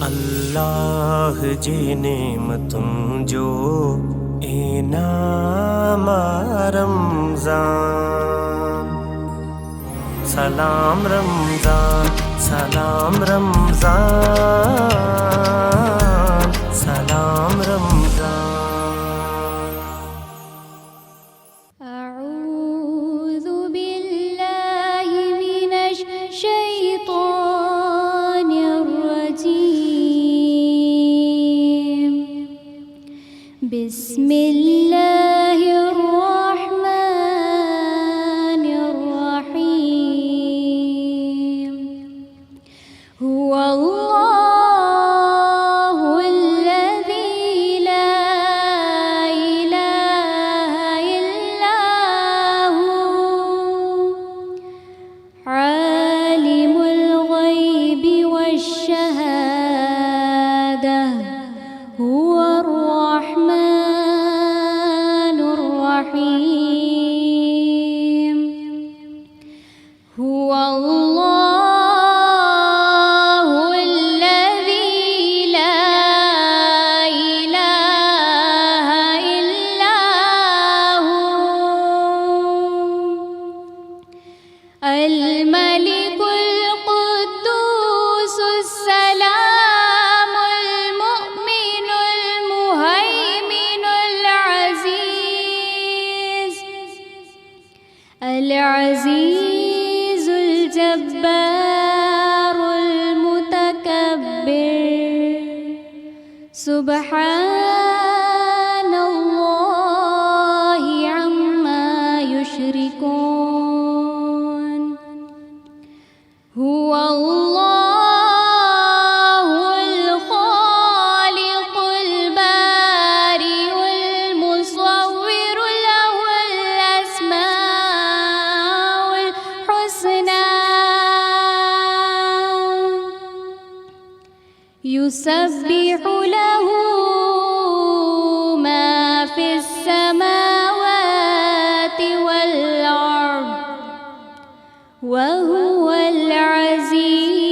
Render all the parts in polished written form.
अल्लाह जी नेमतुं जो इनाम रमज़ान। सलाम रमज़ान, सलाम रमज़ान, सलाम रमज़ान। अऊज़ु बिल्लाहि मिनश शैतानिर रजीम। बिस्मिल्लाहिर रहमानिर रहीम। हुवल्लाहुल्लज़ी ला इलाहा इल्ला हु आलिमुल गैबि वश्शहादह हुवर रहमानुर रहीम। हुवल्लाहुल्लज़ी ला इलाहा इल्ला हु अल मलिकुल कुद्दूसुस सलामुल मुअ्मिनुल मुहैमिनुल अज़ीज़ुल जब्बारुल मुतकब्बिर। सुब्हानल्लाहि अम्मा युश्रिकून। हुवल्लाहुल खालिकुल बारिउल मुसव्विरु लहुल अस्माउल हुस्ना। युसब्बिहु लहु मा फिस समावाति वल अर्द वहुवल अज़ीज़ुल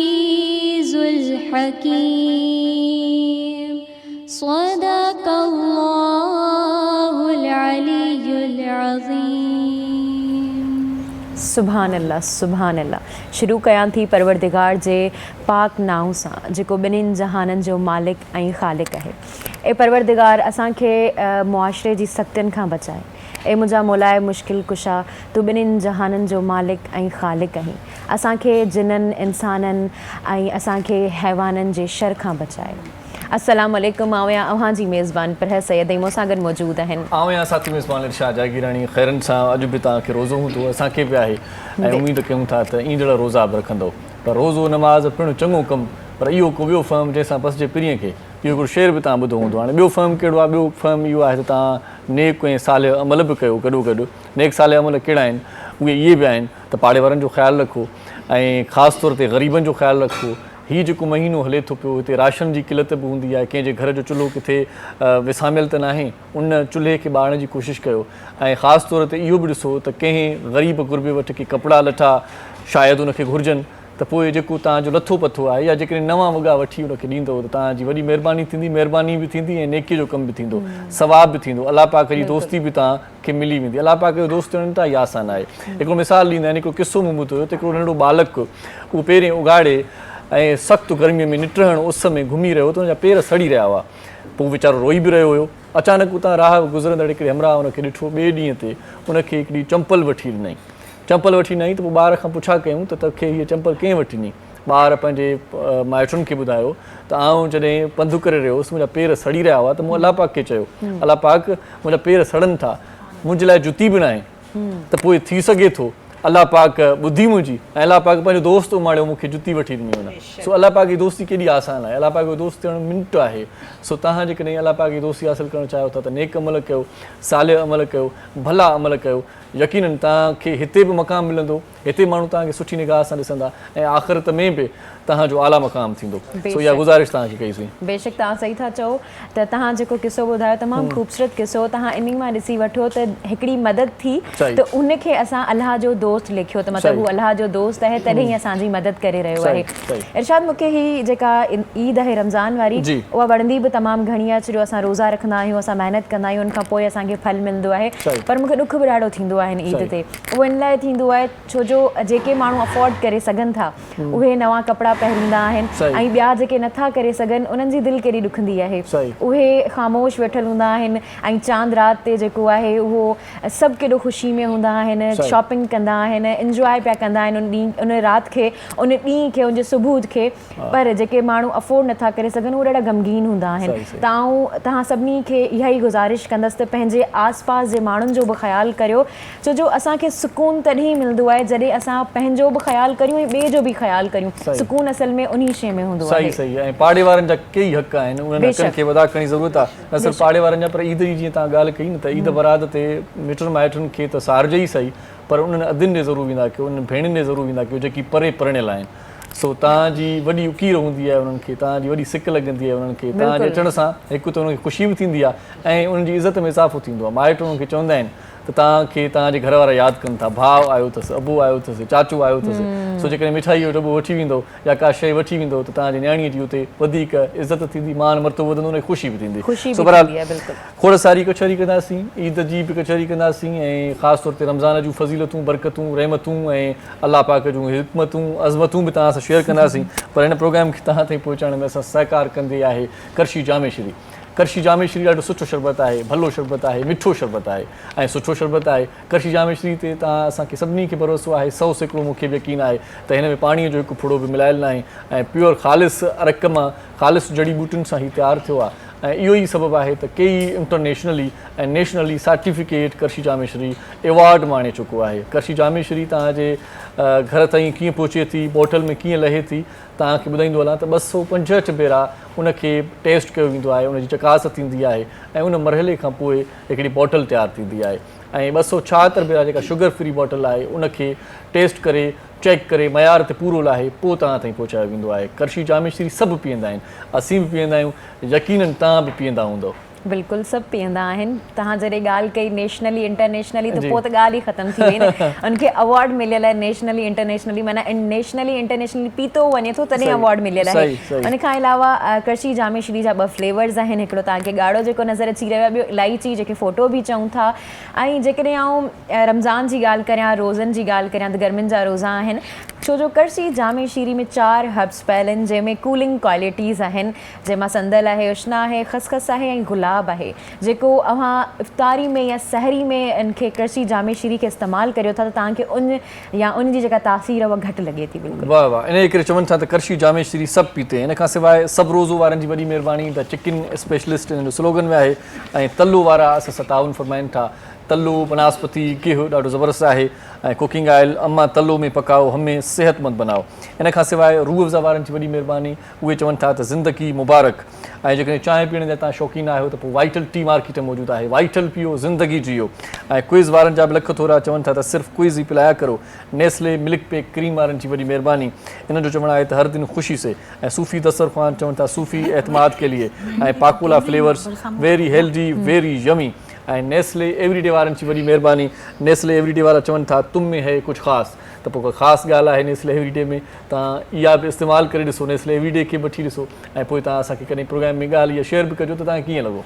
हकीम। सदक़ल्लाहुल अलियुल अज़ीम। सुभान अल्लाह, सुभान अल्लाह। शुरू कयां थी परवरदिगार जे पाक नाव सां जेको ॿिन्हिनि जहाननि जो मालिक ऐं ख़ालिक आहे। ए परवरदिगार असांखे मुआशरे जी सख़्तियुनि खां बचाए। ए मुंहिंजा मौलाए मुश्किल कुशा, तूं ॿिन्हिनि जहाननि जो मालिक ऐं ख़ालिक आहीं। असांखे जिन्हनि इंसाननि ऐं असांखे हैवाननि जे शर खां बचाए। अस्सलाम वालेकुम। आउं अव्हां जी मेज़बान परहज़ सैयद ऐं मूंसां गॾु मौजूदु आहिनि। आउं साथी मेज़बान इरशाद जागीरानी। ख़ैरनि सां अॼु बि तव्हांखे रोज़ो हूंदो, असांखे बि आहे ऐं उमेद कयूं था त ईंदड़ रोज़ा बि रखंदो। पर रोज़ो नमाज़ पिणु चङो कमु, पर इहो को ॿियो फ़हम जंहिंसां बस जे पिरीअ खे इहो हिकिड़ो शेर बि तव्हां ॿुधो हूंदो। हाणे ॿियो फ़हम कहिड़ो आहे? ॿियो फ़हम इहो आहे त तव्हां नेक ऐं सालिह अमल बि कयो गॾो गॾु। नेक सालिह अमल कहिड़ा आहिनि? उहे इहे बि आहिनि त पाड़े वारनि जो ख़्यालु रखो ऐं ख़ासि तौर ते ग़रीबनि जो ख़्यालु रखो। हीउ जेको महीनो हले थो पियो, हिते राशन जी किलत बि हूंदी आहे, कंहिंजे घर जो चुल्हो किथे विसामियल त नाहे, उन चुल्हे खे ॿारण जी कोशिशि कयो। ऐं ख़ासि तौर ते इहो बि ॾिसो त कंहिं ग़रीब गुरबे वटि के कपिड़ा लटा शायदि उनखे घुरिजनि, त पोइ जेको तव्हांजो लथो पथो आहे या जेकॾहिं नवां वॻा वठी उनखे ॾींदव त तव्हांजी वॾी महिरबानी थींदी, महिरबानी बि थींदी ऐं नेकीअ जो कमु बि थींदो, सवाब बि थींदो। अलाह पाक जी दोस्ती बि तव्हांखे मिली वेंदी। अलाह पाक जो दोस्त ॼणनि था इहा आसान आहे। हिकिड़ो मिसाल ॾींदा आहिनि, हिकिड़ो किसो मूं ॿुधो हुयो त हिकिड़ो नंढो बालक उहो पहिरें उघाड़े ऐं सख़्तु गर्मीअ में निटहण उस में घुमी रहियो त हुनजा पेर सड़ी रहिया हुआ। पोइ वीचारो रोई बि रहियो हुयो। अचानक उतां राह गुज़रंदड़ हिकिड़े हमराह हुनखे ॾिठो। ॿिए ॾींहं ते उनखे हिकिड़ी चंपल वठी ॾिनई। चंपल वठी ॾिनई त पोइ ॿार खां पुछा कयूं त तोखे हीअ चंपल कंहिं वठी ॾिनी? ॿार पंहिंजे माइटुनि खे ॿुधायो त आउं जॾहिं पंधु करे रहियो हुउसि, मुंहिंजा पेर सड़ी रहिया हुआ त मूं अलाह पाक खे चयो, अलाह पाक मुंहिंजा पेर सड़नि था, मुंहिंजे लाइ जुती बि न आहे। त पोइ थी सघे थो अलाह पाक ॿुधी मुंहिंजी ऐं अलाह पाक पंहिंजो दोस्त उमाड़ियो मूंखे जुती वठी ॾिनी हुन। सो अलाह पाक जी दोस्ती केॾी आसान आहे। अलाह पाक जो दोस्त थियणु मिंट आहे। सो तव्हां जेकॾहिं अलाह पाक जी दोस्ती हासिलु करणु चाहियो था त नेक अमल कयो, सालिह अमल कयो, भला अमल कयो, यकीनन तव्हांखे हिते बि मक़ाम मिलंदो, हिते माण्हू तव्हांखे सुठी निगाह सां ॾिसंदा ऐं आख़िरत में बि तव्हांजो आला मक़ाम थींदो। सो इहा गुज़ारिश तव्हांखे कईसीं। बेशक तव्हां सही था चओ त तव्हां जेको किसो ॿुधायो तमामु ख़ूबसूरत किसो, तव्हां इन मां ॾिसी वठो त हिकिड़ी मदद थी त उनखे असां अलाह जो दोस्त लिखियो, त मतिलबु हू अलाह जो दोस्त आहे तॾहिं ई असांजी मदद करे रहियो आहे। इरशाद, मूंखे ही जेका ईद आहे रमज़ान वारी, उहा वणंदी बि तमामु घणी आहे। छो जो असां रोज़ा रखंदा आहियूं, असां महिनत कंदा आहियूं, उन खां पोइ असांखे फल मिलंदो आहे, पर मूंखे ॾुख बि ॾाढो थींदो आहे हिन ईद ते। उहो इन लाइ थींदो आहे छो जो जेके माण्हू अफोर्ड करे सघनि था उहे नवां कपिड़ा पहिरींदा आहिनि ऐं ॿिया जेके नथा करे सघनि उन्हनि जी दिलि केॾी ॾुखंदी आहे। उहे ख़ामोश वेठल हूंदा आहिनि ऐं चांद राति ते जेको आहे उहो सभु केॾो ख़ुशी में हूंदा आहिनि, शॉपिंग कंदा आहिनि, इंजॉय पिया कंदा आहिनि उन राति खे, उन ॾींहं खे, उन जे सुबुह खे। पर जेके माण्हू अफोर्ड नथा करे सघनि उहे ॾाढा गमगीन हूंदा आहिनि। तव्हां सभिनी खे इहा ई गुज़ारिश कंदसि त पंहिंजे आस पास जे माण्हुनि जो बि ख़्यालु करियो, छो जो असांखे सुकून तॾहिं मिलंदो आहे जॾहिं असां पंहिंजो बि ख़्यालु करियूं ऐं ॿिए जो बि ख़्यालु करियूं। सुकून असल में उन शइ में हूंदो आहे। सही ऐं पाड़े वारनि जा कई हक़ आहिनि, उन्हनि हक़नि खे वधा करण जी ज़रूरत आहे। न सिर्फ़ु पाड़े वारनि जा, पर ईद जी जीअं तव्हां ॻाल्हि कई न त ईद बरात ते मिटनि माइटनि खे त सारजे ई सही, पर उन्हनि अदियुनि ॾे ज़रूरु वेंदा कयो, उन्हनि भेणुनि ॾे ज़रूरु वेंदा कयो जेकी परे परणियल आहिनि। सो तव्हांजी वॾी उकीर हूंदी आहे उन्हनि खे, तव्हांजी वॾी सिक लॻंदी आहे उन्हनि खे। तव्हांजे अचण सां हिकु त उन्हनि खे ख़ुशी बि थींदी आहे ऐं उन्हनि जी इज़त में इज़ाफ़ो थींदो आहे। माइट उन्हनि खे चवंदा आहिनि त तव्हांखे तव्हांजे घर वारा यादि कनि था, भाउ आयो अथसि, अबू आयो अथसि, चाचू आयो अथसि। सो जेकॾहिं मिठाई जो दॿो वठी वेंदो या का शइ वठी वेंदो त तव्हांजी न्याणीअ जी उते वधीक इज़त थींदी, मान मर्तबो वधंदो, उनखे ख़ुशी बि थींदी। सो बहरहाल खोड़ सारी कचहरी कंदासीं, ईद जी बि कचहरी कंदासीं ऐं ख़ासि तौर ते रमज़ान जूं फज़ीलतूं, बरकतूं, रहमतूं ऐं अलाह पाक जूं हिकमतूं, अज़मतूं बि तव्हां सां शेयर कंदासीं। पर हिन प्रोग्राम खे तव्हां ताईं पहुचाइण में असां सहकार कंदी आहे करशी जामेश्री। करशी जामेश्री ॾाढो सुठो शरबत आहे, भलो शरबत आहे, मिठो शरबत आहे ऐं सुठो शरबत आहे। करशी जामेश्री ते तव्हां असांखे सभिनी खे भरोसो आहे, 100% मूंखे बि यकीन आहे त हिन में पाणीअ जो हिकु फुड़ो बि मिलायल न आहे ऐं प्योर ख़ालिस अरक मां, ख़ालिस जड़ी बूटियुनि सां ही तयारु थियो आहे। ऐं इहो ई सबबु आहे त कई इंटरनेशनली ऐं नेशनली सर्टिफिकेट करशी जामेश्री एवॉर्ड माणे चुको आहे। करशी जामेश्री तव्हांजे घर ताईं कीअं पहुचे थी, बॉटल में कीअं लहे थी, तव्हांखे ॿुधाईंदो हलां त 265 भेरा उनखे टेस्ट कयो वेंदो आहे, उनजी चकास थींदी आहे ऐं उन मरहले खां पोइ हिकिड़ी बॉटल तयारु थींदी आहे। ऐं 276 भेरा जेका शुगर फ्री बॉटल आहे उनखे टेस्ट करे, चेक करे, मयार ते पूरो लाहे पोइ तव्हां ताईं पहुचायो वेंदो आहे। करशी जामेश्री सभु पीअंदा आहिनि, असीं बि पीअंदा आहियूं, यकीनन तव्हां बि पीअंदा हूंदव। बिल्कुलु सभु पीअंदा आहिनि। तव्हां जॾहिं ॻाल्हि कई नेशनली इंटरनेशनली त पोइ त ॻाल्हि ई ख़तमु थी वई न। उनखे अवॉर्ड मिलियल आहे नेशनली इंटरनेशनली, माना नेशनली इंटरनेशनली पीतो वञे थो तॾहिं अवॉर्ड मिलियल आहे। उन खां अलावा करशी जामेश्री जा 2 फ्लेवर्स आहिनि, हिकिड़ो तव्हांखे ॻाढ़ो जेको नज़र अची रहियो आहे, ॿियो इलायची जेके फ़ोटो बि चऊं था। ऐं जेकॾहिं आउं रमज़ान जी ॻाल्हि करियां, रोज़नि जी ॻाल्हि करियां त गर्मियुनि जा रोज़ा आहिनि, छो जो करशी जामेश्री में 4 हब्स पियल आहिनि जंहिंमें कूलिंग क्वालिटीज़ आहिनि, जंहिंमां संदल आहे, उशना आहे, ख़सख़स आहे ऐं गुलाब आहे। जेको अव्हां इफ़्तारी में या सहरी में इनखे करशी जामेश्री खे इस्तेमालु करियो था त तव्हांखे उन जी जेका तासीर आहे उहा घटि लॻे थी। बिल्कुलु वाह वाह, इन करे चवनि था त करशी जामेश्री सभु पीते। इन खां सवाइ सभु रोज़ो वारनि जी वॾी महिरबानी, द चिकन स्पेशलिस्ट हिन जो स्लोगन में आहे ऐं तल्लो वारा असां सां ताउन फरमाइनि था। तल्लो बनास्पति गिहु ॾाढो ज़बरदस्त आहे ऐं कुकिंग ऑयल अम्मा तल्लो में पकाओ, हमें सेहतमंद बनाओ। इन खां सवाइ रूह अफ़ज़ा वारनि जी वॾी महिरबानी, उहे चवनि था त ज़िंदगी मुबारक। ऐं जेकॾहिं चांहि पीअण जा तव्हां शौक़ीन आहियो त पोइ वाइटल टी मार्केट में मौजूदु आहे, वाइटल पीओ, ज़िंदगी जियो। ऐं क्विज़ वारनि जा बि लख थोरा चवनि था त सिर्फ़ु क्विज़ ई पिलाया करो। नेस्ले मिल्क पेक क्रीम वारनि जी वॾी महिरबानी, इन जो चवणु आहे त हर दिन ख़ुशी से। ऐं सूफ़ी दस्तरख़्वान चवनि था सूफ़ी एतमाद के लिए। ऐं Pakola flavours very healthy very yummy. ऐं नेस्ले एवरीडे वारनि जी वॾी महिरबानी, नेस्ले एवरीडे वारा चवनि था तुम में है कुझु ख़ासि, त पोइ ख़ासि ॻाल्हि आहे नेस्ले एवरीडे में। तव्हां इहा बि इस्तेमालु करे ॾिसो, नेस्ले एवरीडे खे वठी ॾिसो ऐं पोइ तव्हां असांखे कॾहिं प्रोग्राम में ॻाल्हि इहा शेयर बि कजो त तव्हांखे कीअं लॻो,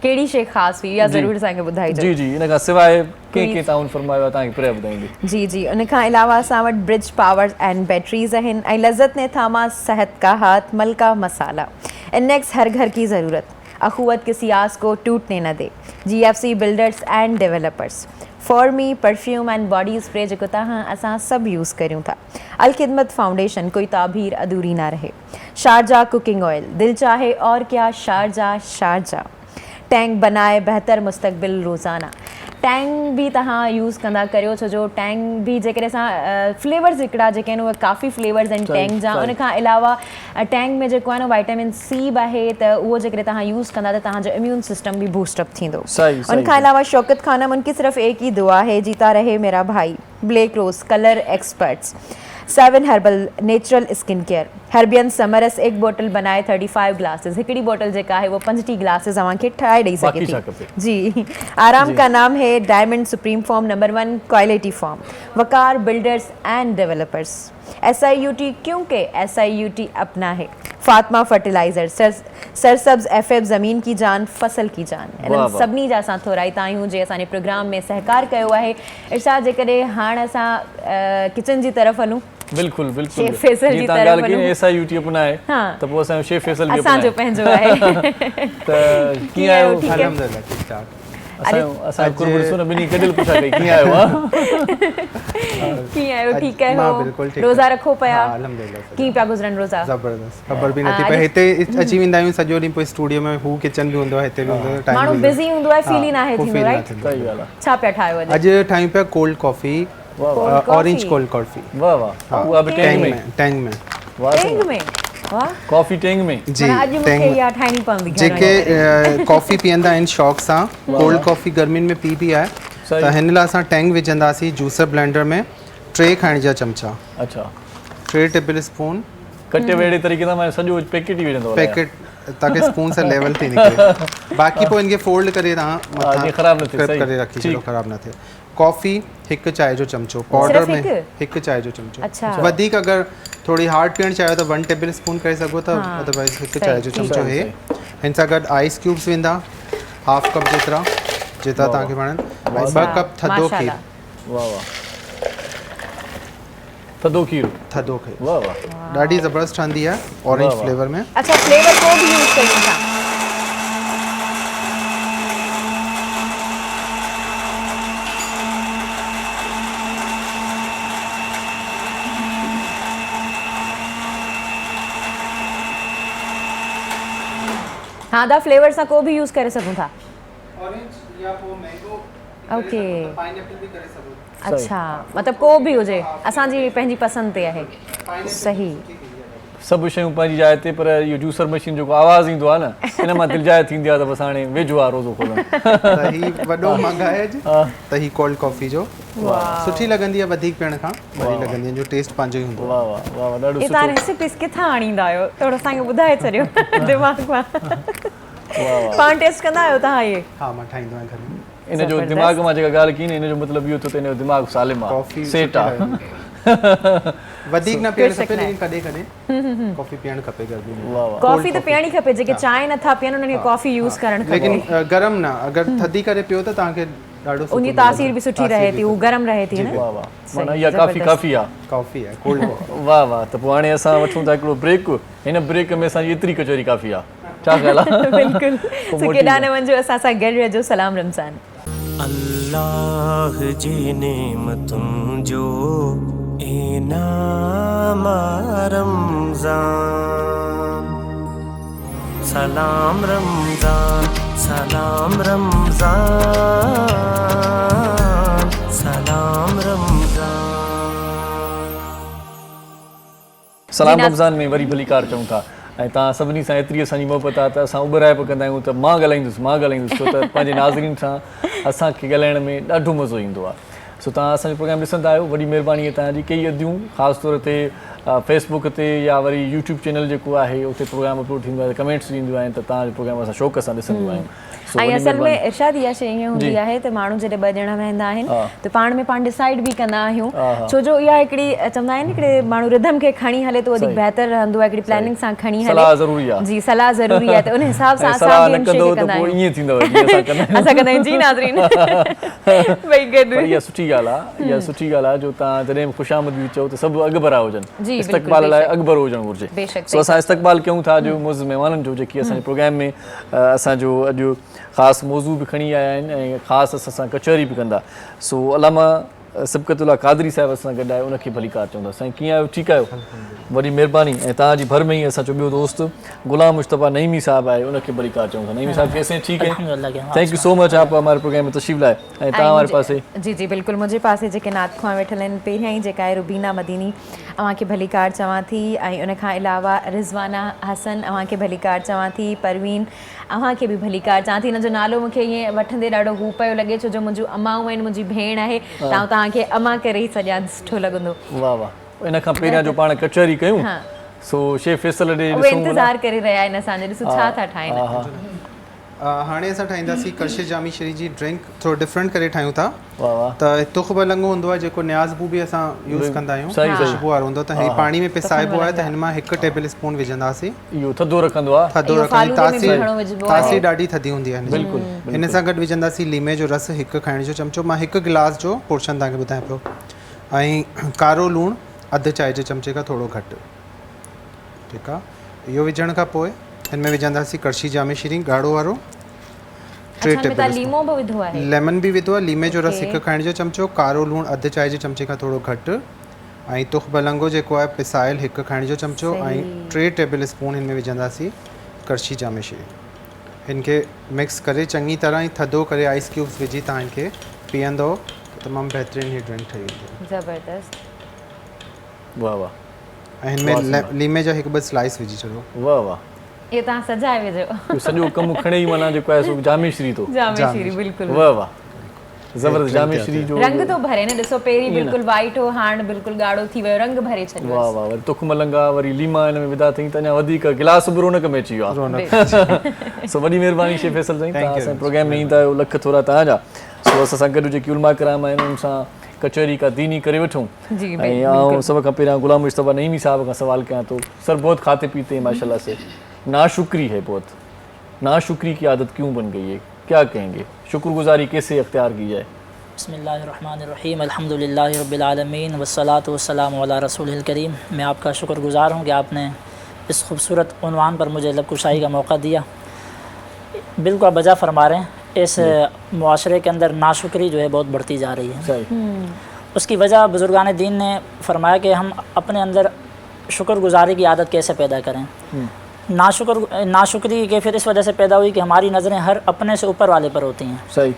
कहिड़ी शइ ख़ासि हुई, इहा ज़रूरु असांखे ॿुधाइजो। जी जी, इन खां सवाइ कंहिं ताउन फरमायो आहे तव्हांखे पिया ॿुधाईंदी। जी जी, उन खां अलावा असां वटि ब्रिज पावर एंड बैटरीज़ आहिनि ऐं लज़त ने थामा सेहत का हाथ, मलका मसाला, इनेक्स हर घर की ज़रूरत, अखुवत किसी आस को टूटने न दे, GFC builders and developers, for me perfume and body spray जेको तव्हां असां सभु यूज़ करियूं था, अल खिदमत फाउंडेशन, कोई ताबीर अधूरी ना रहे, शारजा कुकिंग ऑयल, दिल चाहे और क्या शारजा शारजा, टैंक बनाए बेहतर मुस्तकबिल रोज़ाना, टैंग भी तव्हां यूज़ कंदा करियो, छो जो टैंग भी जेकॾहिं असां फ्लेवर्स हिकिड़ा जेके आहिनि उहे काफ़ी फ्लेवर्स आहिनि टैंग जा। उन खां अलावा टैंग में जेको आहे न वाइटामिन सी बि आहे, त उहो जेकॾहिं तव्हां यूज़ कंदा त तव्हांजो इम्यून सिस्टम बि बूस्टअप थींदो। उन खां अलावा शौकत खानम उनकी सिर्फ एक ही दुआ है, जीता रहे मेरा भाई। Black rose colour experts, 7 herbal natural skin care, Herbion समरस एक बोतल बनाए 35 ग्लासेस, हिकिड़ी बोतल जेका आहे वो 50 ग्लासेस तव्हांखे ठाहे ॾेई सघे थी जी। आराम का नाम है diamond supreme form, number 1 quality form, Waqar builders and developers, SIUT क्योंकि SIUT अपना है। फातिमा फर्टिलाइज़र, सरसब्ज़ FF ज़मीन की जान फसल की जान, इन्हनि सभिनी जा असां थोराईता आहियूं जे असांजे प्रोग्राम में सहकार कयो आहे। इरशाद जेकॾहिं हाणे असां किचन जी तरफ़ हलूं, बिल्कुलु बिल्कुलु शेफ फैसल जी तरफ़ हलूं, SIUT अपनाए त पोइ असांजो शेफ फैसल बि असांजो पंहिंजो आहे। त कीअं आहियो? अल्हम्दुलिल्लाह ठीक ठाक। असां कुरबुर सुन ॿिनी गॾियल पुछा कई कीअं आयो आहे? कीअं आहियो? ठीकु आहियो? मां बिल्कुलु ठीकु। रोज़ा रखो पिया? हा अल्हम्दुलिल्लाह। कीअं पिया गुज़रनि रोज़ा? ज़बरदस्त, ख़बर बि नथी पए। हिते अची वेंदा आहियूं सॼो ॾींहुं, पोइ स्टूडियो में हू किचन बि हूंदो आहे, हिते बि हूंदो आहे, माण्हू बिज़ी हूंदो आहे, फील ई नाहे थींदो, राइट? सही ॻाल्हि आहे। छा पिया ठाहियो अॼु? अॼु ठाहियूं पिया cold coffee, orange cold coffee. वाह वाह, उहा बि टैंग में? टैंग में। टैंग में? वाह, कॉफ़ी टैंग में जी। अॼु मूंखे इहा ठाहिणी पवंदी। जेके कॉफ़ी पीअंदा आहिनि शौक़ सां, कोल्ड कॉफ़ी गर्मियुनि में पी आहे, त हिन लाइ असां टैंग विझंदासीं जूसर ब्लेंडर में। 3 खाइण जा चमचा, अच्छा 3 टेबल स्पून कटे वेड़े तरीक़े सां मां सॼो पैकेट ई विझंदो पैकेट, ताकि स्पून सां लेवल थी निकिरे। बाक़ी पोइ इनखे फोल्ड करे तव्हां मथां ख़राब न थिए, क्रिप करे रखी छॾो, ख़राब न थिए। कॉफ़ी 1 चांहि जो चमचो, पाउडर में 1 चांहि जो चमचो। अच्छा। वधीक अगरि थोड़ी हार्ड पीअणु चाहियो त 1 टेबल स्पून करे सघो था, अदरवाइज़ 1 चांहि जो चमचो हे। हिन सां गॾु आइस क्यूब्स वेंदा, हाफ कप जेतिरा तव्हांखे वणनि, ऐं 2 कप थधो खीर। वाह वाह, थधो खीर? थधो खीर, वाह वाह, ॾाढी ज़बरदस्त ठहंदी आहे ऑरेंज फ्लेवर में। अच्छा, फ्लेवर को भी यूज़ कयूं था? हाँ, दा फ्लेवर सां को भी यूज़ करे सघूं था? ऑरेंज या पोइ मैंगो, ओके, पाइनएप्पल भी करे सघो। अच्छा, मतलब को भी हुजे, असांजी पंहिंजी पसंद ते आहे। सही, सभु शयूं पंहिंजी जाइ ते, पर इहो जूसर मशीन जेको आवाज़ ईंदो आहे न, हिन मां दिलि जाइ थींदी आहे त बसि हाणे वेझो आहे रोज़ो खोलणु। त ही वॾो मग आहे अॼु, त ही कोल्ड कॉफ़ी जो सुठी लॻंदी आहे, वधीक पीअण खां वरी लॻंदी आहे, जो टेस्ट पंहिंजो ई हूंदो। वाह वाह वाह, ॾाढो ये सुठो। तव्हां रेसिपीस किथां आणींदा आहियो? थोरो असांखे ॿुधाए छॾियो दिमाग़ मां। पाण टेस्ट कंदा आहियो तव्हां इहे? हा, मां ठाहींदो आहियां घर में। इन जो दिमाग़ मां जेका ॻाल्हि की न, इन जो मतिलबु इहो थियो त इन जो दिमाग़ सालिम आहे, कॉफ़ी सेट आहे। वधीक न पीअणु खपे, लेकिन कॾहिं कॾहिं कॉफ़ी पीअणु खपे गर्मी में। वाह वाह, कॉफ़ी त पीअणी खपे, जेके चांहि नथा पीअनि उन्हनि खे कॉफ़ी यूज़ करणु खपे। लेकिन गरम न, अगरि थधी करे पियो त तव्हांखे ॾाढो सुठो उनजी तासीर बि सुठी रहे थी, उहा गरम रहे थी न। वाह वाह, माना इहा काफ़ी आहे। कॉफ़ी आहे, कोल्ड कॉफ़ी। वाह वाह, त पोइ हाणे असां वठूं था हिकिड़ो ब्रेक। हिन ब्रेक में असांजी एतिरी कचौरी काफ़ी आहे, छा ॻाल्हि आहे? बिल्कुलु, सो केॾा न वञो, असां सां गॾु रहिजो। सलाम रमज़ान। अल्लाह जी नेमतुनि जो इनाम रमज़ान, सलाम रमज़ान, सलाम रमज़ान, सलाम रमज़ान। सलाम रमज़ान में वरी भली कार चऊं था, ऐं तव्हां सभिनी सां एतिरी असांजी मोहबत आहे त असां उबराए पिया कंदा आहियूं त मां ॻाल्हाईंदुसि, छो त पंहिंजे नाज़रीन सां असांखे ॻाल्हाइण में ॾाढो मज़ो ईंदो आहे। सो तव्हां असांजो प्रोग्राम ॾिसंदा आहियो, वॾी महिरबानी आहे तव्हांजी। कई अदियूं ख़ासि तौर ते फेसबुक ते या वरी यूट्यूब चैनल जेको आहे उते प्रोग्राम अपलोड थींदो आहे, कमेंट्स ईंदियूं आहिनि, त तव्हांजो प्रोग्राम असां शौक़ सां ॾिसंदा आहियूं। ऐं असल में इरशाद इहा शइ ईअं हूंदी आहे त माण्हू जॾहिं 2 ॼणा वेंदा आहिनि त पाण में पाण डिसाइड बि कंदा आहियूं, छो जो इहा हिकिड़ी चवंदा आहिनि हिकिड़े माण्हू रिदम खे खणी हले त वधीक बहितर रहंदो आहे, हिकिड़ी प्लानिंग सां खणी हले। सलाह ज़रूरी आहे। जी, सलाह ज़रूरी आहे, त उन हिसाब सां असां बि इन शइ खे कंदा आहियूं। ईअं थींदो आहे असां कंदा आहियूं। जी नाज़रीन, भई गॾु इहा सुठी ॻाल्हि आहे, इहा सुठी ॻाल्हि आहे जो तव्हां जॾहिं बि ख़ुशामद बि चओ त सभु अॻभरा हुजनि, इस्तक़बाल लाइ अॻभर हुजणु घुरिजे। सो असां इस्तक़बाल कयूं था अॼु मुज़ महिमाननि जो, जेकी असांजे प्रोग्राम में असांजो अॼु ख़ासि मौज़ू बि खणी आया आहिनि ऐं ख़ासि असां सां कचहरी बि कंदा। सो अलामा सबक़तुल्ला क़ादरी साहिब असां गॾु आहे, उनखे भली कार चवंदा। साईं कीअं आहियो? ठीकु आहियो? वॾी महिरबानी। ऐं तव्हांजी भर में ई असांजो ॿियो दोस्त गुलाम मुश्तफ़ा नईमी साहब आहे, उनखे भली कार चवंदा। नईमी साहब कैसे हैं? ठीक है, थैंक यू सो मच आप हमारे प्रोग्राम में तशरीफ़ लाए। ऐं तव्हां हमारे पास जी जी बिल्कुलु, मुंहिंजे पासे जेके नात ख़्वां वेठल आहिनि, पहिरियां ई जेका आहे रुबीना मदीनी, अव्हांखे भली कार चवां थी। ऐं उनखां अलावा रिज़वाना हसन, अव्हांखे भली कार चवां थी। परवीन, अव्हांखे बि भली कार चवां थी। हिनजो नालो मूंखे ईअं वठंदे ॾाढो हू पियो लॻे, छो जो मुंहिंजूं अमाऊं आहिनि, मुंहिंजी भेण आहे, तव्हांखे अमा करे ई सॼा सुठो लॻंदो। वाह वाह। इन खां पहिरियां जो पाण कचहरी कयूं, सो शेफ फैसल ॾे उहे इंतज़ारु करे रहिया आहिनि असांजो, ॾिसो छा था ठाहिनि। हाणे असां ठाहींदासीं कशिश जामी शरी जी ड्रिंक, थोरो डिफरेंट करे ठाहियूं था। वाह वाह। त तुख बलंगो हूंदो आहे जेको न्याज़बू बि असां यूज़ कंदा आहियूं, खुशबू वारो हूंदो, त ही पाणी में पिसाइबो आहे, त हिन मां 1 टेबल स्पून विझंदासीं। इहो थधो रखंदो आहे? थधो रखंदी, तासी ॾाढी थधी हूंदी आहे। बिल्कुलु। हिन सां गॾु विझंदासीं लीमे जो रस 1 खाइण जो चमचो, मां 1 गिलास जो पोर्शन तव्हांखे ॿुधायां पियो। ऐं कारो लूणु 1/2 चांहि जे चमचे खां थोरो घटि। ठीकु आहे। इहो विझण खां पोइ हिन में विझंदासीं कड़शी जामे शीरी ॻाढ़ो वारो, 3 टेबल लीमो बि विधो आहे, लेमन बि विधो आहे, लीमे जो रस 1 खाइण जो चमचो, कारो लूणु 1/2 चांहि जे चमचे खां थोरो घटि, ऐं तुख बलंगो जेको आहे पिसायल 1 खाइण जो चमचो, ऐं 3 टेबल स्पून हिन में विझंदासीं कड़शी जामे शीरी। हिन खे मिक्स करे चङी तरह ई थधो करे आइस क्यूब्स विझी तव्हां हिन खे पीअंदो, तमामु बहितरीनु ही ड्रिंक ठही वेंदी। ज़बरदस्त। वाह वाह। ऐं हिन में लीमे जा 1-2 स्लाइस विझी छॾो। वाह वाह। ये तव्हां सजाए विझो। सॼो कमु खणे ई माना जेको आहे सो जामे श्री तो। जामे श्री बिल्कुलु। वाह वाह। ज़बरदस्त। जामे श्री जो रंग तो भरे न, ॾिसो पहिरीं बिल्कुलु वाइट हो, हाणे बिल्कुलु ॻाढ़ो थी वियो, रंग भरे छॾियो। वाह वाह। वरी तुख मलंगा, वरी लीमा हिन में विधा अथई, त अञा वधीक गिलास बि रौनक में अची वियो आहे। सो वॾी महिरबानी शेफ फैसल साईं, तव्हां असांजे प्रोग्राम में ईंदा आहियो, लख थोरा तव्हांजा। सो असां सां गॾु जेकी उलमा कराम आहिनि उन सां कचहरी का दीनी करे वठूं। ऐं आउं सभ खां पहिरियां गुलाम मुस्तफ़ा नईमी साहब खां सवाल कयां थो। सर बहुत खाते पीते हैं माशाल्लाह से, नाशुक्री है बहुत, नाशुक्री की आदत क्यों बन गई है, क्या कहेंगे? शुक्रगुजारी कैसे अख्तियार की जाए? बिस्मिल्लाहिर्रहमानिर्रहीम, अल्हम्दुलिल्लाहि रब्बिल आलमीन, वस्सलातु वस्सलामु अला रसूलिल करीम। मैं आपका शुक्रगुजार हूँ कि आपने इस खूबसूरत उन्वान पर मुझे लबकुशाई का मौका दिया। बिल्कुल आप बजा फरमा रहे हैं, इस मुआशरे के अंदर नाशुक्री जो है बहुत बढ़ती जा रही है। उसकी वजह बुजुर्गान दीन ने फरमाया कि हम अपने अंदर शुक्रगुजारी की आदत कैसे पैदा करें। नाशुक्री की कैफियत इस वजह से पैदा हुई कि हमारी नज़रें हर अपने से ऊपर वाले पर होती हैं। सही।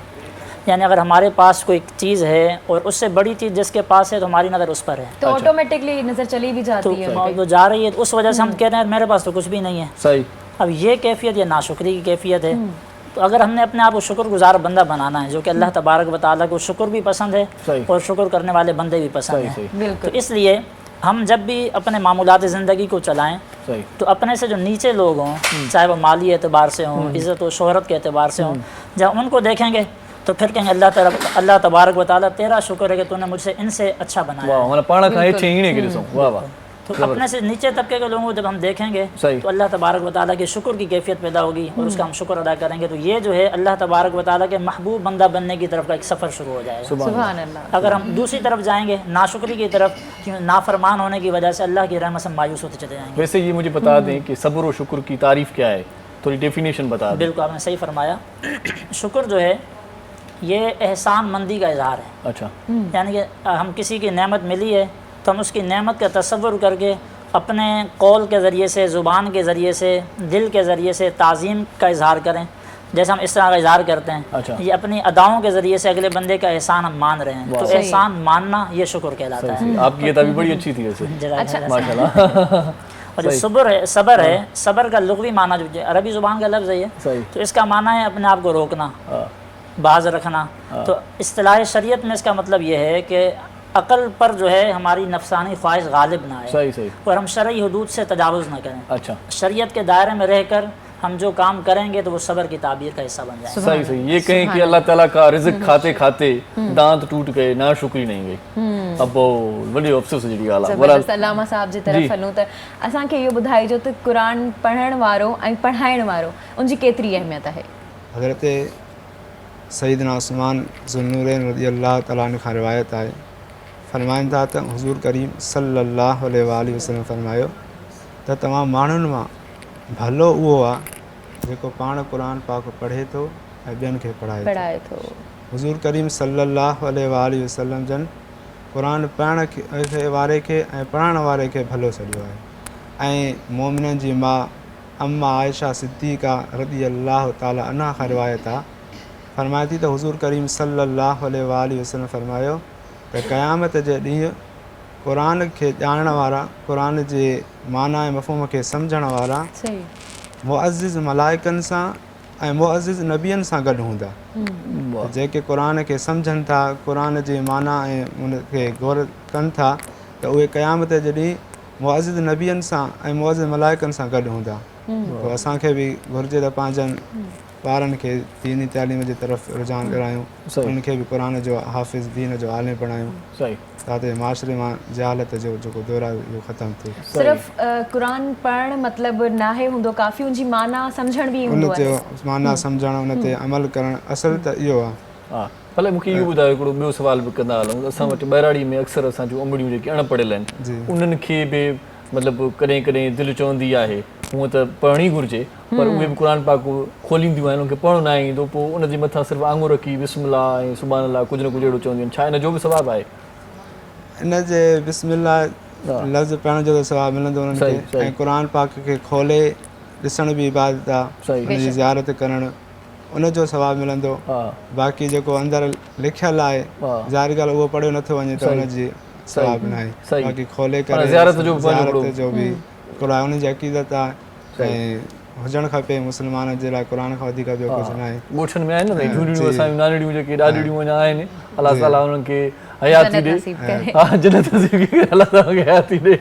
यानी अगर हमारे पास कोई चीज़ है और उससे बड़ी चीज़ जिसके पास है तो हमारी नज़र उस पर है, तो ऑटोमेटिकली नज़र चली भी जाती है, तो जा रही है। तो उस वजह से हम कह रहे हैं मेरे पास तो कुछ भी नहीं है। सही। अब ये कैफियत ये नाशुक्री की कैफियत है। तो अगर हमने अपने आप को शुक्रगुजार बंदा बनाना है, जो कि अल्लाह तबारक व तआला को शुक्र भी पसंद है और शुक्र करने वाले बंदे भी पसंद हैं, तो इसलिए हम जब भी अपने मामूलात ज़िंदगी को चलाएं तो अपने से जो नीचे लोग हों, चाहे वो माली एतबार से हों, इज़्ज़त व शोहरत के एतबार से हों, जब उनको देखेंगे तो फिर कहेंगे अल्लाह तबारक व तआला तेरा शुक्र है कि तूने मुझसे इनसे अच्छा बनाया। वाह, मतलब पाना का हेठे हीने के ॾिसो। वाह वाह। तो अपने से नीचे तबके के लोगों को जब हम देखेंगे तो अल्लाह तबारक व तआला के शुक्र की कैफियत पैदा होगी और उसका हम शुक्र अदा करेंगे। तो ये जो है अल्लाह तबारक व तआला के महबूब बंदा बनने की तरफ का एक सफ़र शुरू हो जाएगा। सुभान अल्लाह। अगर हम दूसरी तरफ जाएंगे नाशुक्री की तरफ, नाफरमान होने की वजह से अल्लाह की रहमत से मायूस होते चले जाएंगे। वैसे ये मुझे बता दें कि सब्र और शुक्र की तारीफ़ क्या है, थोड़ी डेफिनेशन बता दें। बिल्कुल आपने सही फरमाया। शुक्र जो है ये एहसान मंदी का इजहार है। अच्छा। यानी कि हम किसी की नेमत मिली है तो हम उसकी नेमत का तसव्वुर करके अपने कौल के ज़रिए से, ज़ुबान के ज़रिए से, दिल के ज़रिए से ताज़ीम का इजहार करें, जैसे हम इस तरह का इजहार करते हैं। अच्छा। ये अपनी अदाओं के ज़रिए से अगले बंदे का एहसान हम मान रहे हैं, तो एहसान मानना ये शुक्र कहलाता है। आपकी ये भी बड़ी अच्छी थी वैसे, माशाल्लाह। और जो सब्र है, सब्र का लुग़वी माना जो अरबी ज़ुबान का लफ्ज़ है ये, तो इसका माना है अपने आप को रोकना, बाज रखना। तो इस्तिलाह शरीयत में इसका मतलब ये है कि अक़ल पर जो है हमारी नफसानी ख्वाहिश गालिब ना आए। सही सही। और हम शरई हुदूद से तजावुज़ ना करें। अच्छा। शरीयत के दायरे में रहकर हम जो काम करेंगे तो वो सब्र की ताबीर का हिस्सा बन जाए। सही सही। ये कहें कि अल्लाह ताला का रिज़्क़ खाते खाते दांत टूट गए, ना शुक्री नहीं गई। अब वो वॾी अफ़सोस जी ॻाल्हि आहे। ज़बरदस्त। अल्लामा साहब जी तरफ़ हलूं त असांखे इहो ॿुधाइजो त क़ुरान पढ़ण वारो ऐं पढ़ाइण वारो उनजी केतिरी अहमियत आहे? हज़रत सईदना उस्मान ज़ुन्नूरैन रज़ियल्लाहु तआला अन्हु खां रिवायत आहे, फरमाइनि था त हुज़ूर करीम सल्लल्लाहु अलैहि वसल्लम फरमायो त तमामु माण्हुनि मां भलो उहो आहे जेको पाण क़ुरान पाक पढ़े थो ऐं ॿियनि खे पढ़ाए थो। हुज़ूर करीम सल्लल्लाहु अलैहि वसल्लम जन क़ुरान पढ़ण वारे खे ऐं पढ़ण वारे खे भलो सॾियो आहे। ऐं मोमिननि जी माउ अम्मा आयशा सिद्दीक़ा रज़ी अल्लाह ताला अन्हा खां रिवायत आहे, फरमाए थी त हुज़ूर करीम सल्लल्लाहु अलैहि वसल्लम फरमायो त क़यामत जे ॾींहुं क़ुरान खे ॼाणण वारा, क़ुरान जे माना ऐं मफ़हूम खे सम्झण वारा मुअज़्ज़िज़ मलाइकनि सां ऐं मुअज़्ज़िज़ नबियनि सां गॾु हूंदा। जेके क़ुरान खे सम्झनि था, क़ुरान जे माना ऐं उनखे गौर कनि था, त उहे क़यामत जे ॾींहुं मुअज़्ज़िज़ नबियनि सां ऐं मुअज़्ज़िज़ मलाइकनि सां गॾु हूंदा। पोइ असांखे बि घुरिजे त पंहिंजनि ॿारनि खे दीनी तालीम जी तरफ़ रुझान करायूं, उनखे बि क़ुरान जो हाफ़िज़ दीन जो आलिम बणायूं, ताते माशरे मां जहालत जो जेको दौर आहे इहो ख़तमु थिए। सिर्फ़ क़ुरान पढ़णु मतिलबु नाहे हूंदो, काफ़ी उनजी माना सम्झण बि हूंदो आहे। उनजो माना सम्झणु, उन ते अमल करणु, असल त इहो आहे। हा, भले मूंखे इहो ॿुधायो, हिकिड़ो ॿियो सुवाल बि कंदा हलूं। असां वटि ॿहिराड़ी में अक्सर असां जूं उमड़ियूं जेके अणपढ़ियल आहिनि, उन्हनि खे बि मतिलबु कॾहिं कॾहिं दिलि चवंदी आहे हूअं त पढ़णी घुरिजे, पर उहे बि क़ुरान पाक खोलींदियूं आहिनि, उनखे पढ़णु न ईंदो, पोइ उनजे मथां सिर्फ़ु आङुर रखी बिस्मिल्लाह ऐं सुभान अल्लाह कुझु न कुझु अहिड़ो चवंदियूं आहिनि। छा इन जो बि सवाबु आहे? इन जे बिस्मिल्लाह लफ़्ज़ पढ़ण जो त सवाबु मिलंदो उन्हनि खे, ऐं क़ुरान पाक खे खोले ॾिसण बि इबादत आहे, उनजी ज़ियारत करणु उनजो सवाबु मिलंदो। बाक़ी जेको अंदरि लिखियलु आहे, ज़ाहिर ॻाल्हि उहो पढ़ियो नथो वञे त उनजी सवाबु न आहे। बाक़ी खोले करे ज़ियारत जो बि थोरा उनजी अक़ीदत आहे ऐं हुजणु खपे मुस्लमान जे लाइ, क़ुरान खां वधीक ॿियो कुझु न आहे। ॻोठनि में आहिनि न झूनियूं असांजूं नानड़ियूं जेके ॾाॾियूं अञा आहिनि, अलाह ताला उन्हनि खे हयाती ॾे, जन्नत नसीब करे अलाह ताला खे हयाती ॾे,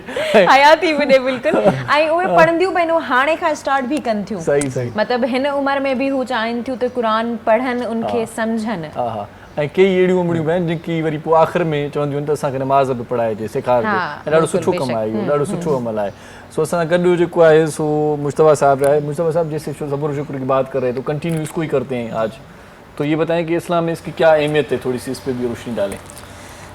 हयाती बि ॾे बिल्कुलु। ऐं उहे पढ़ंदियूं पंहिंजो हाणे खां स्टार्ट बि कनि थियूं, सही सही, मतिलबु हिन उमिरि में बि हू चाहिनि थियूं त क़ुरान पढ़नि, उनखे सम्झनि। हा हा, ऐं कई अहिड़ियूं उमड़ियूं बि आहिनि जेकी वरी पोइ आख़िर में चवंदियूं आहिनि त असांखे नमाज़ बि पढ़ाइजे, सेखारिजे, ऐं ॾाढो सुठो कमु आहे इहो, ॾाढो सुठो अमल आहे। सो असां गॾु जेको आहे सो मुश्तबा साहब है। मुश्तबा साहब जैसे सब्र शुक्र की बात कर रहे हैं तो कंटिन्यू इसको ही करते हैं आज, तो ये बताएं कि इस्लाम में इसकी क्या अहमियत है, थोड़ी सी इस पर भी रोशनी डालें।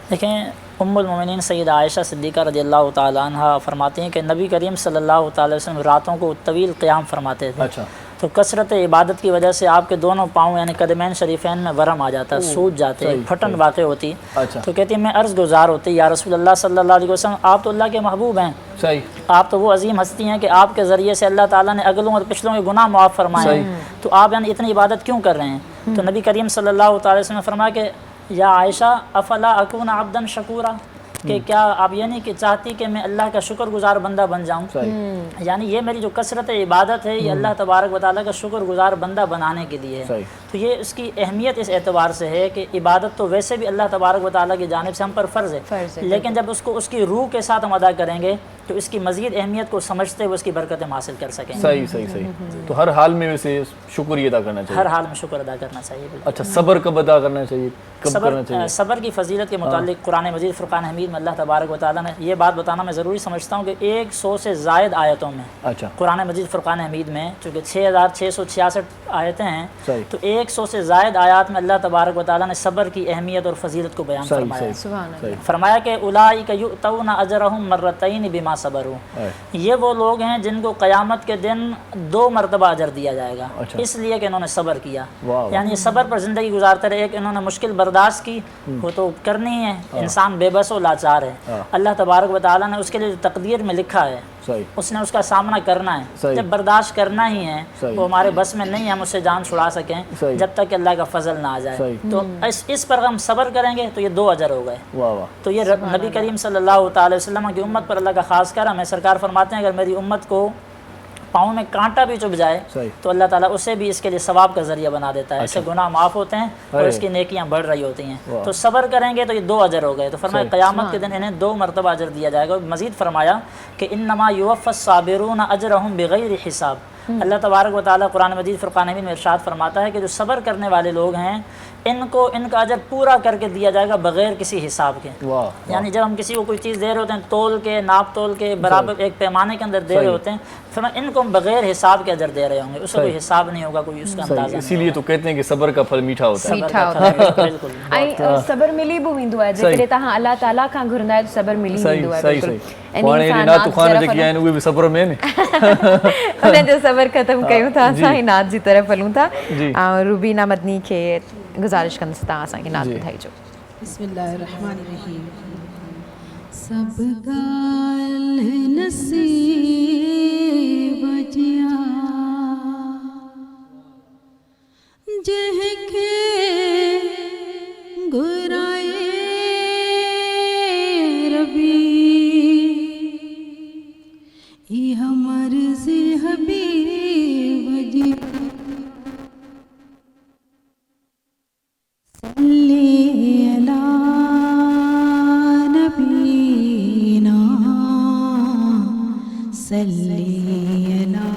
देखें, उम्मुल मोमिनीन सैयदा आयशा सिद्दीक़ा रज़ियल्लाहु ताला अन्हा फरमाती हैं कि नबी करीम सल्लल्लाहु अलैहि वसल्लम रातों को तवील क़याम फरमाते थे। अच्छा। तो कसरत इबादत की वजह से आपके दोनों पाँव यानी कदमैन शरीफैन में वरम आ जाता, सूज जाते, फटन वाक़ होती। अच्छा। तो कहती है मैं अर्ज़ गुज़ार होती, या रसूलल्लाह सल्लल्लाहु अलैहि वसल्लम आप तो अल्लाह के महबूब हैं, सही, आप तो वो अजीम हस्ती हैं कि आपके ज़रिए से अल्लाह ताला ने अगलों और पिछलों के गुनाह माफ़ फरमाए, तो आप यानी इतनी इबादत क्यों कर रहे हैं? तो नबी करीम सल्लल्लाहु अलैहि वसल्लम ने फरमाया कि या आयशा अफला अकून अब्दन शकूरा, कि क्या आप ये नहीं कि चाहती कि मैं अल्लाह का शुक्रगुजार बंदा बन जाऊँ? यानी ये मेरी जो कसरत इबादत है ये अल्लाह तबारक व तआला का शुक्रगुजार बंदा बनाने के लिए है। तो ये उसकी अहमियत इस एतबार से है कि इबादत तो वैसे भी अल्लाह तबारक व तआला की जानिब से हम पर फ़र्ज़ है, लेकिन जब उसको उसकी रूह के साथ हम अदा करेंगे तो इसकी मज़ीद अहमियत को समझते हुए उसकी बरकतें हासिल कर सकेंगे। सही सही सही। तो हर हाल में वैसे शुक्र अदा करना चाहिए, हर हाल में शुक्र अदा करना चाहिए। अच्छा, सब्र कब अदा करना चाहिए, कब करना चाहिए? सब्र की फजीलत के मुतालिक कुरान मजीद फ़ुरक़ान हमीद में अल्लाह तबारक व तआला ने ये बात बताना मैं ज़रूरी समझता हूँ कि 100 से ज़ायद आयतों में, अच्छा, कुरान मजीद फ़ुरक़ान हमीद में चूँकि 6666 आयतें हैं, तो 100 से ज़ायद आयात में अल्लाह तबारक व तआला ने सब्र की अहमियत और फजीलत को बयान फरमाया। फरमाया कि उलाइका युअतौना अजरहुम मर्रतैन बिमा सबरू, ये वो लोग हैं जिनको क़यामत के दिन 2 मरतबा अजर दिया जाएगा, इसलिए कि इन्होंने सब्र किया। यानी सब्र पर ज़िंदगी गुजारते रहे, एक इन्होंने मुश्किल बर्दाश्त की, वो तो करनी है, इंसान बेबस और लाचार है, अल्लाह तबारक व तआला ने उसके लिए जो तकदीर में लिखा है उसने उसका सामना करना है, जब बर्दाश्त करना ही है, वो हमारे बस में नहीं है हम उससे जान छुड़ा सकें जब तक कि अल्लाह का फजल ना आ जाए। तो इस पर हम सब्र करेंगे तो ये 2 अजर हो गए। तो ये नबी करीम सल्लल्लाहु अलैहि वसल्लम की उम्मत पर अल्लाह का खास करम है। सरकार फरमाते हैं अगर मेरी उम्मत को पाँव में कांटा भी चुभ जाए तो अल्लाह ताला उसे भी इसके लिए सवाब का ज़रिया बना देता है, इससे गुनाह माफ़ होते हैं और इसकी नेकियां बढ़ रही होती हैं। तो सब्र करेंगे तो ये 2 अजर हो गए। तो फरमाया क़यामत के दिन इन्हें 2 मरतबा अजर दिया जाएगा। मज़ीद फरमाया कि इन्नमा युवफ़्फ़स-साबिरून अजरहुम बिग़ैरि हिसाब। अल्लाह तबारक व तआला कुरान मजीद फ़ुरक़ान हमीद में इरशाद फरमाता है कि जो सब्र करने वाले लोग हैं इनको इनका अजर पूरा करके दिया जाएगा बग़ैर किसी हिसाब के। यानी जब हम किसी को कोई चीज़ दे रहे होते हैं तोल के, नाप तोल के, बराबर एक पैमाने के अंदर दे रहे होते हैं, फिर इनको हम बग़ैर हिसाब के अजर दे रहे होंगे, उसका कोई हिसाब नहीं होगा, कोई उसका अंदाज़ा। इसीलिए तो कहते हैं कि सब्र का फल मीठा होता है। बिल्कुल। ऐं सब्र मिली बि वेंदो आहे जेकॾहिं तव्हां अल्लाह ताला खां घुरंदा आहियो सब्र मिली वेंदो आहे। सही सही। हाणे नात ख़्वान जेके आहिनि उहे बि सब्र में आहिनि, उन्हनि जो सब्र ख़तमु कयूं था, असां ही नात जी तरफ़ हलूं था। ऐं रुबीना मदनी खे गुज़ारिश कंदसि तव्हां असांखे नात ॿुधाइजो। बिस्मिल्लाहिर्रहमानिर्रहीम। सब ॻाल्हि नसीब जिया जंहिंखे घुराए रबी इहा मर्ज़ी हबीब जी सल्ली अला नबीना सल्ली अला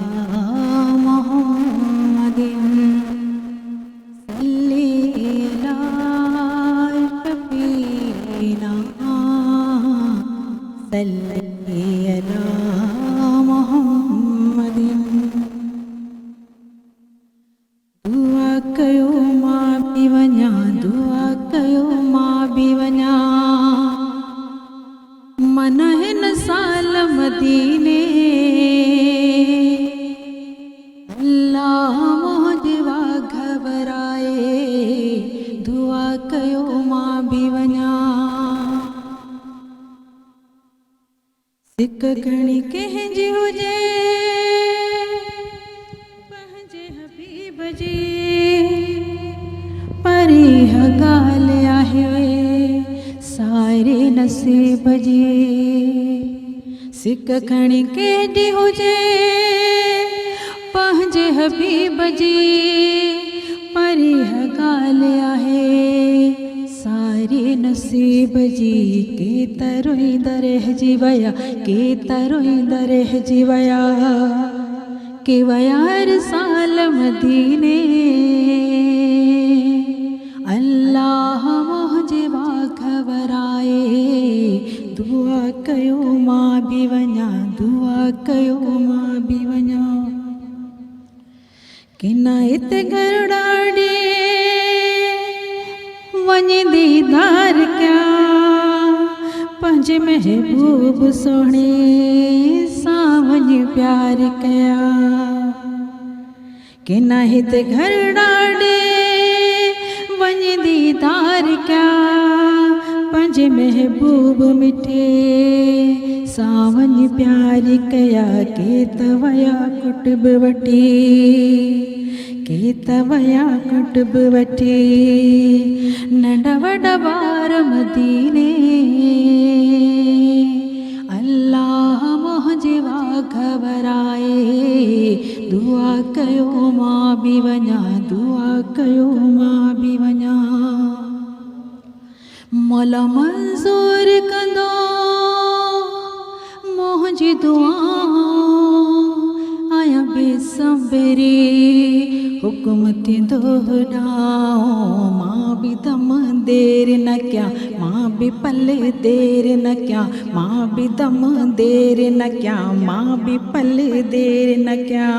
मुहम्मदिन सल्ली अला नबीना सल्ली अला मुहम्मदिन। दुआ कयो मां बि वञा दुआ कयो मां बि वञा मन हिन साल मदीने अल्लाह मुंहिंजवा घबराए दुआ कयो मां बि वञा सिक घणी कंहिंजी हुजे पंहिंजे हबीब जी परीह ॻाल्हि आहे सारे नसीब जी सिक खणी केॾी हुजे पंहिंजे हबीब जी परीह ॻाल्हि आहे सारे नसीब जी केतिरो ई रहिजी विया केतिरो ई रहिजी विया के विया हर साल मदीने अल्लाह मुंहिंजवा घबराए दुआ कयो मां बि वञा दुआ कयो मां बि वञा किन हिते घर ॾाढी वञी दीदार कयां पंहिंजे महबूब सोणे सां वञी प्यार कयां किन हिते घर ॾाढी वञी दीदार कयां पंहिंजे महबूब मिठे सां वञी प्यार कया के त वया कुटुब वठी के त वया कुटुब वठी नंढा वॾा ॿार मदीने अल्लाह मुंहिंजवा घबराए दुआ कयो मां बि वञा दुआ कयो मां बि वञा मौला मंज़ूर कंदो मुंहिंजी दुआ आया बेसब्री हुकुम थींदो ॾांहुं मां बि दम देर न कयां मां बि पले देर न कयां मां बि दम देर न कयां मां बि पले देर न कयां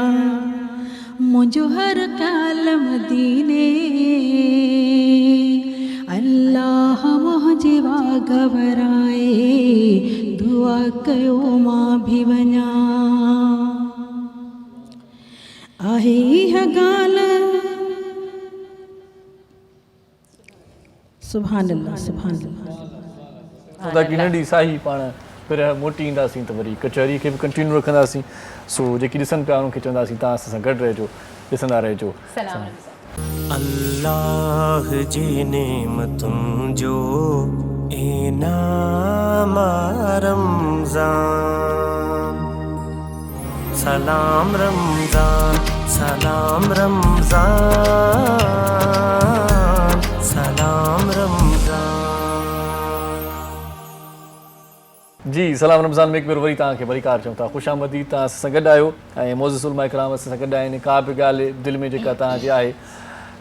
मुंहिंजो हर ख़्याल मदीने अल्लाह मुंहिंजवा घबराए दुआ कयो मां बि वञा आहे इहा ॻाल्हि सुभान अल्लाह सुभान अल्लाह ताकी नंढी साही पाण फिर मोटी ईंदासीं त वरी कचहरी खे बि कंटिन्यू रखंदासीं सो जेकी ॾिसनि पिया उन्हनि खे चवंदासीं तव्हां असां सां गॾु रहिजो ॾिसंदा रहिजो अल्लाह जी नेमतुनि जो इनाम रमज़ान सलाम रमज़ान सलाम रमज़ान सलाम रमज़ान। जी सलाम रमज़ान में हिकु भेरो वरी तव्हांखे वरी कार चऊं था ख़ुशि आमदीद तव्हां असां सां गॾु आहियो ऐं मोज़िज़ उलमा इकराम असां सां गॾु आहिनि का बि ॻाल्हि दिलि में जेका तव्हांजी आहे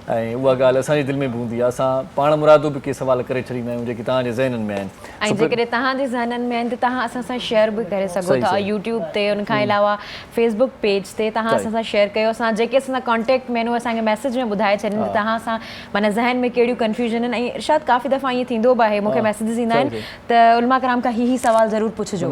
ऐं उहा ॻाल्हि असांजे दिलि में बि हूंदी आहे असां पाण मुरादो बि के सुवाल करे छॾींदा आहियूं जेके तव्हांजे ज़हननि में आहिनि ऐं जेकॾहिं तव्हांजे ज़हननि में आहिनि त तव्हां असां सां शेयर बि करे सघो था यूट्यूब ते उनखां अलावा फेसबुक पेज ते तव्हां असां सां शेयर कयो असां जेके असां सां कॉन्टेक्ट मेनू असांखे मैसेज में ॿुधाए छॾनि त तव्हां सां माना ज़हन में कहिड़ियूं कंफ्यूजन आहिनि ऐं इरशाद काफ़ी दफ़ा ईअं थींदो बि आहे मूंखे मैसेजिस ईंदा आहिनि त उलमा कराम खां ही सवाल ज़रूरु पुछिजो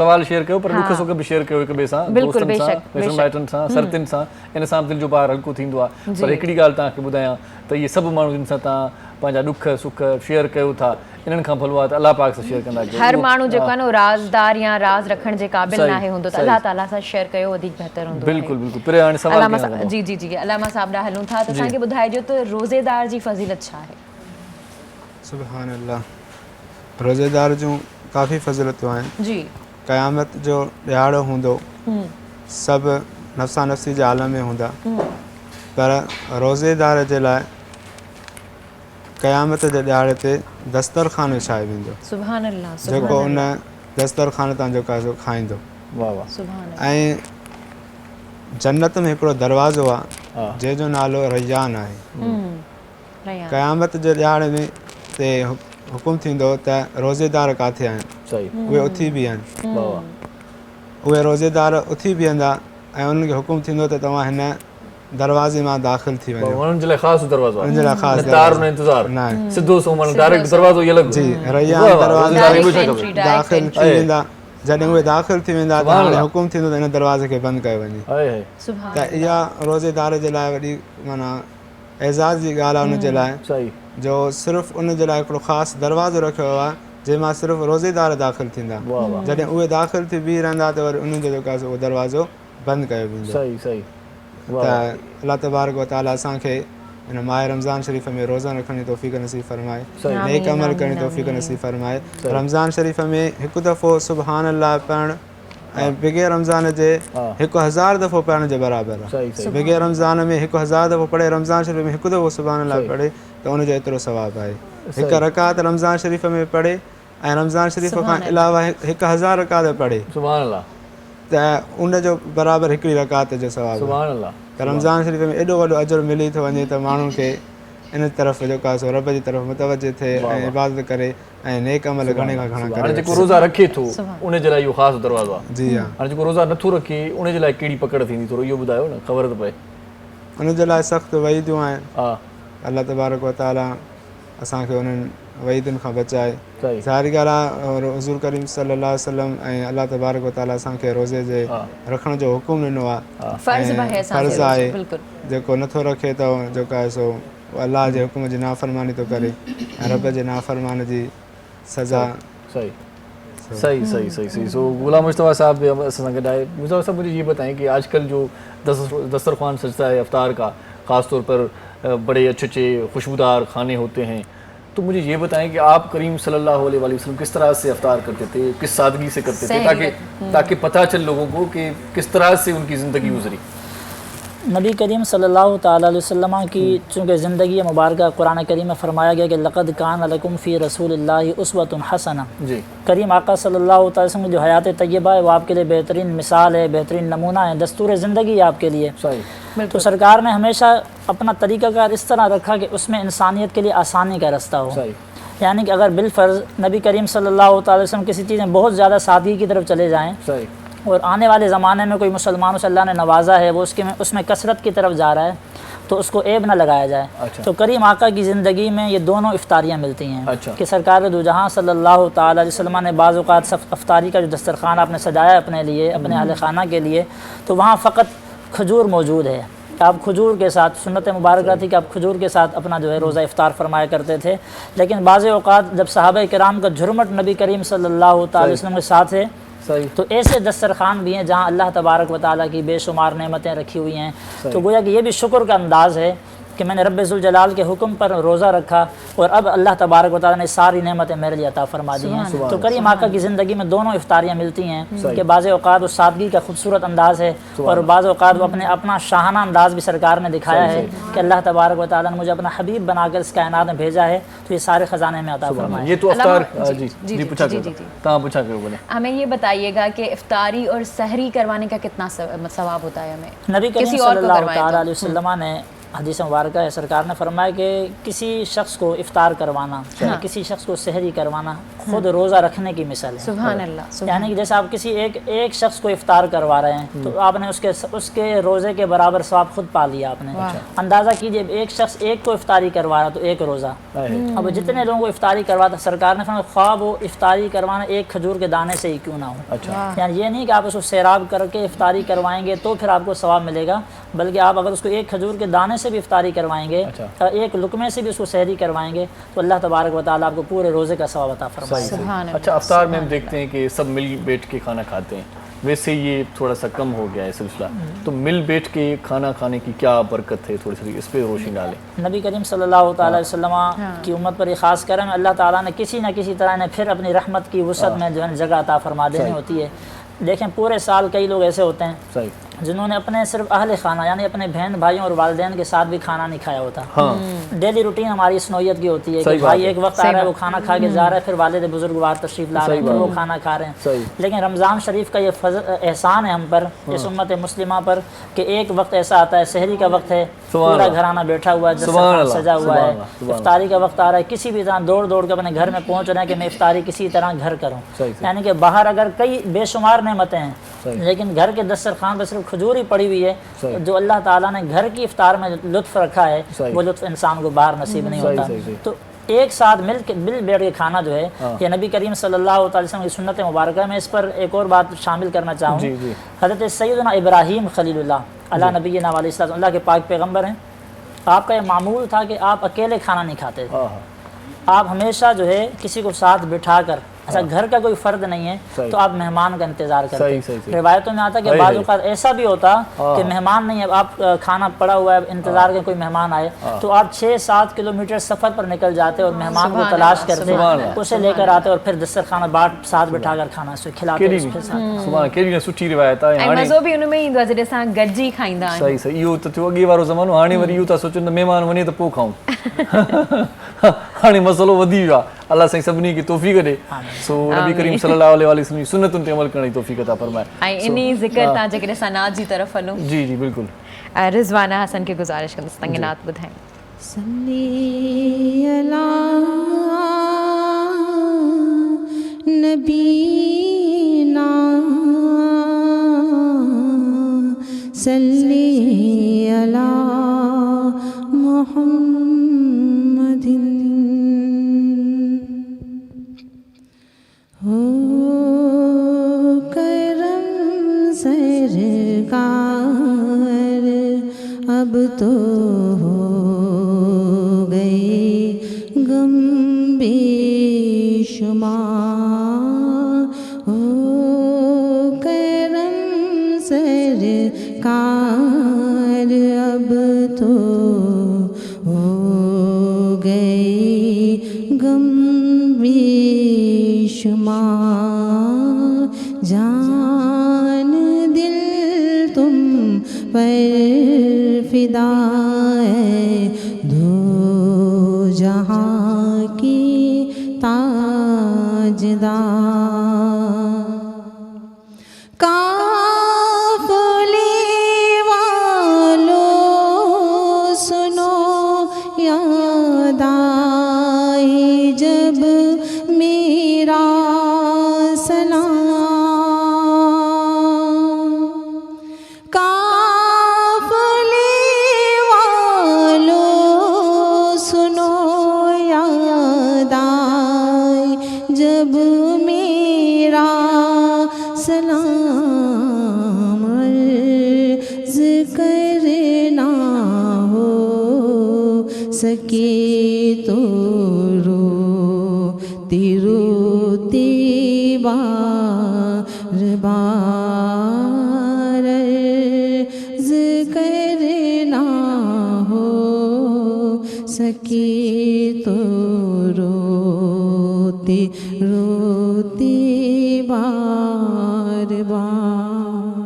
सवाल शेयर कयो पर दुख सुख बि शेयर कयो हिक ॿिए सां बिल्कुलु बेशक माइटनि सां सरतियुनि सां इन सां दिलि जो ॿाहिरि हल्को थींदो आहे पर हिकिड़ी ॻाल्हि तव्हांखे ॿुधायां त इहे सभु माण्हू जिन सां तव्हां पंहिंजा ॾुख सुख शेयर कयो था इन्हनि खां भलो आहे त अलाह पाक सां शेयर कंदा कयो। हर माण्हू जेको आहे न राज़दार या राज़ रखण जे क़ाबिल सही, नाहे हूंदो त सही। अलाह ताला सां शेयर कयो वधीक बहितर हूंदो आहे। बिल्कुलु बिल्कुलु पिरे हाणे सवाल अलामा कयां साहब जी जी जी अलामा साहब ॾांहुं हलूं था त असांखे ॿुधाइजो त रोज़ेदार जी फज़ीलत छा आहे? सुभान अल्लाह। रोज़ेदार जूं काफ़ी फ़ज़ीलतूं आहिनि। जी क़यामत जो ॾियारो हूंदो सभु नफ़्सा नफ़्सी जे आलम में हूंदा पर रोज़ेदार जे लाइ क़यामत जे ॾियारे ते दस्तरख़ान विछायो वेंदो सुभान अल्लाह जेको उन दस्तरख़ान तां जेको आहे सो खाईंदो। वाह वाह सुभान ऐं जन्नत में हिकिड़ो दरवाज़ो आहे हा। जंहिंजो नालो रैयान आहे। अल्लाह। क़यामत जे ॾियारे में ते हुकुम थींदो त रोज़ेदार किथे आहिनि सही उहे उथी बीहनि। वाह वाह उहे रोज़ेदार उथी बीहंदा ऐं उन्हनि खे हुकुम थींदो त तव्हां हिन दरवाज़े मां दाख़िल थी वञो। उन्हनि जे लाइ ख़ासि दरवाज़ो आहे उन्हनि जे लाइ ख़ासि तार न इंतज़ारु न आहे। सिधो सो माण्हू डायरेक्ट दरवाज़ो ई अलॻि जी वाह, रैयान वाह, दरवाज़े रोज़ेदार में खे छा Direct खपे? entry, दाख़िल थी वेंदा। जॾहिं उहे दाख़िल थी वेंदा त सुभाणे हाणे अल्लाह। हुकुम थींदो त हिन दरवाज़े खे बंदि कयो वञे। हाय हाय सुभान त इहा रोज़ेदार जे लाइ वॾी माना एज़ाज़ जी ॻाल्हि आहे उन जे लाइ सही जो सिर्फ़ु उन जे लाइ हिकिड़ो ख़ासि दरवाज़ो रखियो आहे जंहिंमां सिर्फ़ु रोज़ेदार दाख़िल थींदा। वाह वाह जॾहिं उहे दाख़िल थी बीह रहंदा त वरी उन्हनि जो जेको आहे उहो दरवाज़ो बंदि कयो वेंदो। सही सही त वाह अलाह तबारक व ताला असांखे हिन माह रमज़ान शरीफ़ में रोज़ा रखण जी तौफ़ीक़ नसीब फरमाए, नेक अमल करण जी तौफ़ीक़ नसीब फरमाए। रमज़ान शरीफ़ में हिकु दफ़ो सुबहान अल्लाह पढ़णु ऐं बिग़ैर रमज़ान जे 1000 दफ़ो पढ़ण जे बराबरि आहे। सही सही बिग़ैर रमज़ान में 1000 दफ़ो पढ़े रमज़ान शरीफ़ में हिकु दफ़ो सुबहान अल्लाह पढ़े त उनजो एतिरो सवाबु आहे। हिकु रकात रमज़ान शरीफ़ में पढ़े ऐं रमज़ान शरीफ़ खां अलावा 1000 रकात पढ़े सुभान अल्लाह त उनजो बराबरि हिकिड़ी रकात जो सवाबु आहे। सुभान अल्लाह त रमज़ान शरीफ़ में एॾो वॾो अजर मिली थो वञे त माण्हुनि खे इन तरफ़ जेको आहे सो रब जी तरफ़ मुतवजह थिए ऐं इबादत करे ऐं नेक अमल घणे खां घणा हाणे करे। जेको रोज़ा रखे थो उन जे लाइ इहो ख़ासि दरवाज़ो आहे। जी हा। हाणे जेको रोज़ा नथो रखे उन जे लाइ कहिड़ी पकड़ थींदी थोरो इहो ॿुधायो न ख़बर त पए। उन जे लाइ सख़्तु वईदियूं आहिनि। हा अलाह तबारक व ताला असांखे उन्हनि वईदुनि खां बचाए। सही ज़ाहिरी ॻाल्हि आहे और हुज़ूर करीम सल्लल्लाहु अलैहि वसल्लम ऐं अलाह तबारक व ताला असांखे रोज़े जे रखण जो हुकुम ॾिनो आहे। फर्ज़ ऐं बि आहे असांखे फर्ज़ आहे बिल्कुलु। जेको नथो रखे त जेको आहे सो अलाह जे हुकुम जी नाफ़रमानी थो करे ऐं रब जे नाफ़रमान जी सज़ा। सही सही सही सही सही सो गुलाम मुस्तफ़ा साहब भी असां सां गॾु आहे। मुस्तफ़ा साहब मुझे ये बताएं कि आजकल जो दस्तरखान सजता है अफ्तार का ख़ास तौर पर बड़े अच्छे अच्छे खुशबूदार खाने होते हैं तो मुझे ये बताएं कि आप करीम सल्लल्लाहु अलैहि वसल्लम किस तरह से अफ्तार करते थे किस सादगी से करते थे ताकि पता चल लोगों को कि किस तरह से उनकी ज़िंदगी गुजरी। नबी करीम सल्लल्लाहु ताला अलैहि वसल्लम की चूँकि ज़िंदगी मुबारक कुरान करीम में फरमाया गया कि लक़द कान लकुम फ़ी रसूलिल्लाहि उसवतुन हसना। जी करीम आका सल्लल्लाहु अलैहि वसल्लम की जो हयात तय्यबा है वो आपके लिए बेहतरीन मिसाल है, बेहतरीन नमूना है, दस्तूर ज़िंदगी आपके लिए। सही तो सरकार ने हमेशा अपना तरीक़ाकार इस तरह रखा कि उसमें इंसानियत के लिए आसानी का रास्ता हो। सही यानी कि अगर बिलफ़र्ज़ नबी करीम सल्लल्लाहु अलैहि वसल्लम किसी चीज़ में बहुत ज़्यादा सादगी की तरफ चले जाएँ सही और आने वाले ज़माने में कोई मुसलमानों से अल्लाह ने नवाजा है वो उसमें कसरत की तरफ जा रहा है तो उसको ऐब ना लगाया जाए। अच्छा। तो करीम आका की ज़िंदगी में ये दोनों इफ्तारियाँ मिलती हैं। अच्छा। कि सरकार दो जहाँ सल्लल्लाहु ताला अलैहि वसल्लम ने बाज़ औक़ात अफ्तारी का जो दस्तरखान आपने सजाया अपने लिए अपने अहल खाना के लिए तो वहाँ फ़कत खजूर मौजूद है। आप खजूर के साथ सुन्नत मुबारक थी कि आप खजूर के साथ अपना जो है रोज़ा इफ्तार फरमाया करते थे। लेकिन बाज़ औक़ात जब सहाबा किराम का झुरमट नबी करीम सल्लल्लाहु ताला अलैहि वसल्लम के साथ है सही तो ऐसे दस्तरखान भी हैं जहाँ अल्लाह तबारक व ताला की बेशुमार नेमतें रखी हुई हैं। तो गोया कि ये भी शुक्र का अंदाज़ है कि मैंने रब्बे ज़ुल जलाल के हुक्म पर रोज़ा रखा और अब अल्लाह तबारक व ताला ने सारी नेमतें मेरे लिए अता फरमा दी हैं। तो करीम आका की ज़िंदगी में दोनों इफ्तारियाँ मिलती हैं कि बाज़ औक़ात वो सादगी का खूबसूरत अंदाज़ है और बाज़ औक़ात वो अपना शाहाना अंदाज़ भी सरकार ने दिखाया है कि अल्लाह तबारक व ताला ने मुझे अपना हबीब बनाकर इस कायनात में भेजा है तो ये सारे ख़जाने में अता फरमाए। ये तो अफ्तार जी, जी जी, पूछा जी, करो जी, जी। कहाँ पूछा करो बोले। हमें ये बताइएगा कि इफ्तारी और सहरी करवाने का कितना सवाब होता है हमें नबी करीम किसी और को सल्लल्लाहु करवाएं ताला तो? अलैहि वसल्लम ने हदीस मुबारक है सरकार ने फरमाया कि किसी शख्स को इफ्तार करवाना या किसी शख्स को सहरी करवाना खुद रोज़ा रखने की मिसाल है। सुभान अल्लाह। यानी कि जैसे आप किसी एक शख्स को इफ्तार करवा रहे हैं तो आपने उसके रोज़े के बराबर सवाब खुद पा लिया आपने। अंदाज़ा कीजिए एक शख्स एक को इफ्तारी करवा रहा तो एक रोज़ा। अब जितने लोगों को इफ्तारी करवाता सरकार ने फरमाया ख्वाब वो इफ्तारी करवाना एक खजूर के दाने से ही क्यों ना हो। अच्छा। यानी ये नहीं कि आप उसको सैराब करके इफ्तारी करवाएंगे तो फिर आपको सवाब मिलेगा بلکہ آپ اگر اس کو ایک کھجور کے دانے سے بھی افطاری کروائیں گے، ایک لقمے سے بھی اس کو سحری کروائیں گے، تو اللہ تبارک و تعالیٰ آپ کو پورے روزے کا ثواب عطا فرمائے گا۔ اچھا، افطار میں ہم دیکھتے ہیں کہ سب مل بیٹھ کے کھانا کھاتے ہیں، ویسے یہ تھوڑا سا کم ہو گیا ہے سلسلہ، تو مل بیٹھ کے کھانا کھانے کی کیا برکت ہے، تھوڑی سی اس پہ روشنی ڈالیں۔ نبی کریم صلی اللہ تعالیٰ علیہ وسلم کی امت پر یہ خاص کرم ہے، اللہ تعالیٰ نے کسی نہ کسی طرح انہیں پھر اپنی رحمت کی وسعت میں جو ہے جگہ عطا فرما دینی ہوتی ہے۔ دیکھیں پورے سال کئی لوگ ایسے ہوتے ہیں جنہوں نے اپنے صرف اہل خانہ یعنی اپنے بہن بھائیوں اور والدین کے ساتھ بھی کھانا نہیں کھایا ہوتا۔ ڈیلی روٹین ہماری اس نوعیت کی ہوتی ہے کہ بھائی ایک وقت آ رہا ہے وہ کھانا کھا کے جا رہا ہے، پھر والد بزرگوار تشریف لا رہے ہیں، پھر وہ کھانا کھا رہے ہیں۔ لیکن رمضان شریف کا یہ احسان ہے ہم پر، اس امت مسلمہ پر، کہ ایک وقت ایسا آتا ہے، سحری کا وقت ہے، پورا گھرانہ بیٹھا ہوا ہے، دسترخوان سجا ہوا ہے، افطاری کا وقت آ رہا ہے، کسی بھی طرح دوڑ دوڑ کے اپنے گھر میں پہنچ رہے ہیں کہ میں افطاری کسی طرح گھر کروں۔ یعنی کہ باہر اگر کئی بے شمار نعمتیں ہیں لیکن گھر کے دسترخوان پہ صرف کھجور ہی پڑی ہوئی ہے، جو اللہ تعالیٰ نے گھر کی افطار میں لطف رکھا ہے وہ لطف انسان کو باہر نصیب نہیں ہوتا۔ تو ایک ساتھ مل بیٹھ کے کھانا جو ہے یہ نبی کریم صلی اللہ علیہ وسلم کی سنت مبارکہ میں، اس پر ایک اور بات شامل کرنا چاہوں۔ حضرت سیدنا ابراہیم خلیل اللہ علیہ نبینا علیہ السلام، اللہ کے پاک پیغمبر ہیں، آپ کا یہ معمول تھا کہ آپ اکیلے کھانا نہیں کھاتے تھے، آپ ہمیشہ جو ہے کسی کو ساتھ بٹھا کر، ایسا گھر کا کوئی فرد نہیں ہے تو آپ مہمان کا انتظار کرتے۔ روایتوں میں آتا کہ بعض اوقات ایسا بھی ہوتا کہ مہمان نہیں ہے، آپ کھانا پڑا ہوا ہے انتظار کے کوئی مہمان آئے، تو آپ 6-7 کلومیٹر سفر پر نکل جاتے اور مہمان کو تلاش کرتے، اسے لے کر آتے اور پھر دسترخوان باٹ ساتھ بٹھا کر کھانا اسے کھلاتے۔ سبحان کیڑی سٹھی روایت ہے، ऐं मज़ो बि उन में ईंदो आहे जॾहिं असां गॾिजी खाईंदा आहियूं। सही सही, इहो त थियो अॻे वारो ज़मानो, हाणे वरी इहो था सोचनि त महिमान वञे त पोइ खाऊं। हाणे मसइलो वधी वियो आहे, अलाह साईं सभिनी खे तौफ़ीक़ ॾे। सो नबी करीम सल्लल्लाहु अलैहि वसल्लम जी सुन्नतुनि ते अमल करण जी तौफ़ीक़ अता फरमाए। ऐं इन्ही ज़िक्र तां जेकॾहिं सनात जी तरफ़ हलूं, जी जी बिल्कुलु, रिज़वाना हसन खे गुज़ारिश कंदसि तंग नात ॿुधाइनि। सल्ली अला नबीना सल्ली अला मुहम्मदिन। हो करम सरकार अब तो हो गए गम बेशुमार। हो करम सरकार अब तो हो गए गम बेशुमार। जान दिल तुम पर फिदा है, दो जहाँ की ताजदार। काफ़िले वालों सुनो याद आए जब मेरा सलाम। काफ़िले वालों सुनो याद आए जब मेरा सलाम। अर्ज़ करना हो सके तो रोती रोती बार बार। अर्ज़ करना हो सके तो रोती रोती बार बार।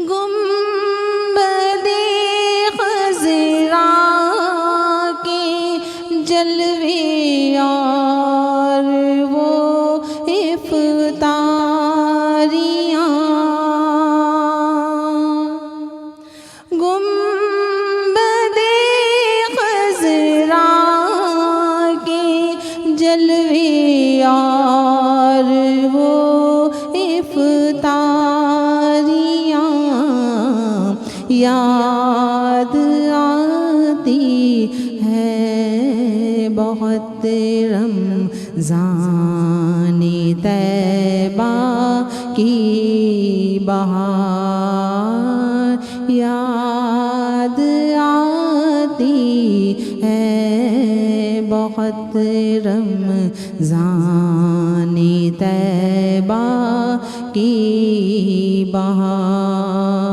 गुंबदे खज़रा के जलवे और वो इफ्तारियाँ। गुंबदे खज़रा के जलवे और वो इफ्तारियाँ याद आती है बहुत रमज़ान-ए तैबा की बहार। याद आती है बहुत रमज़ान-ए तैबा की बहार।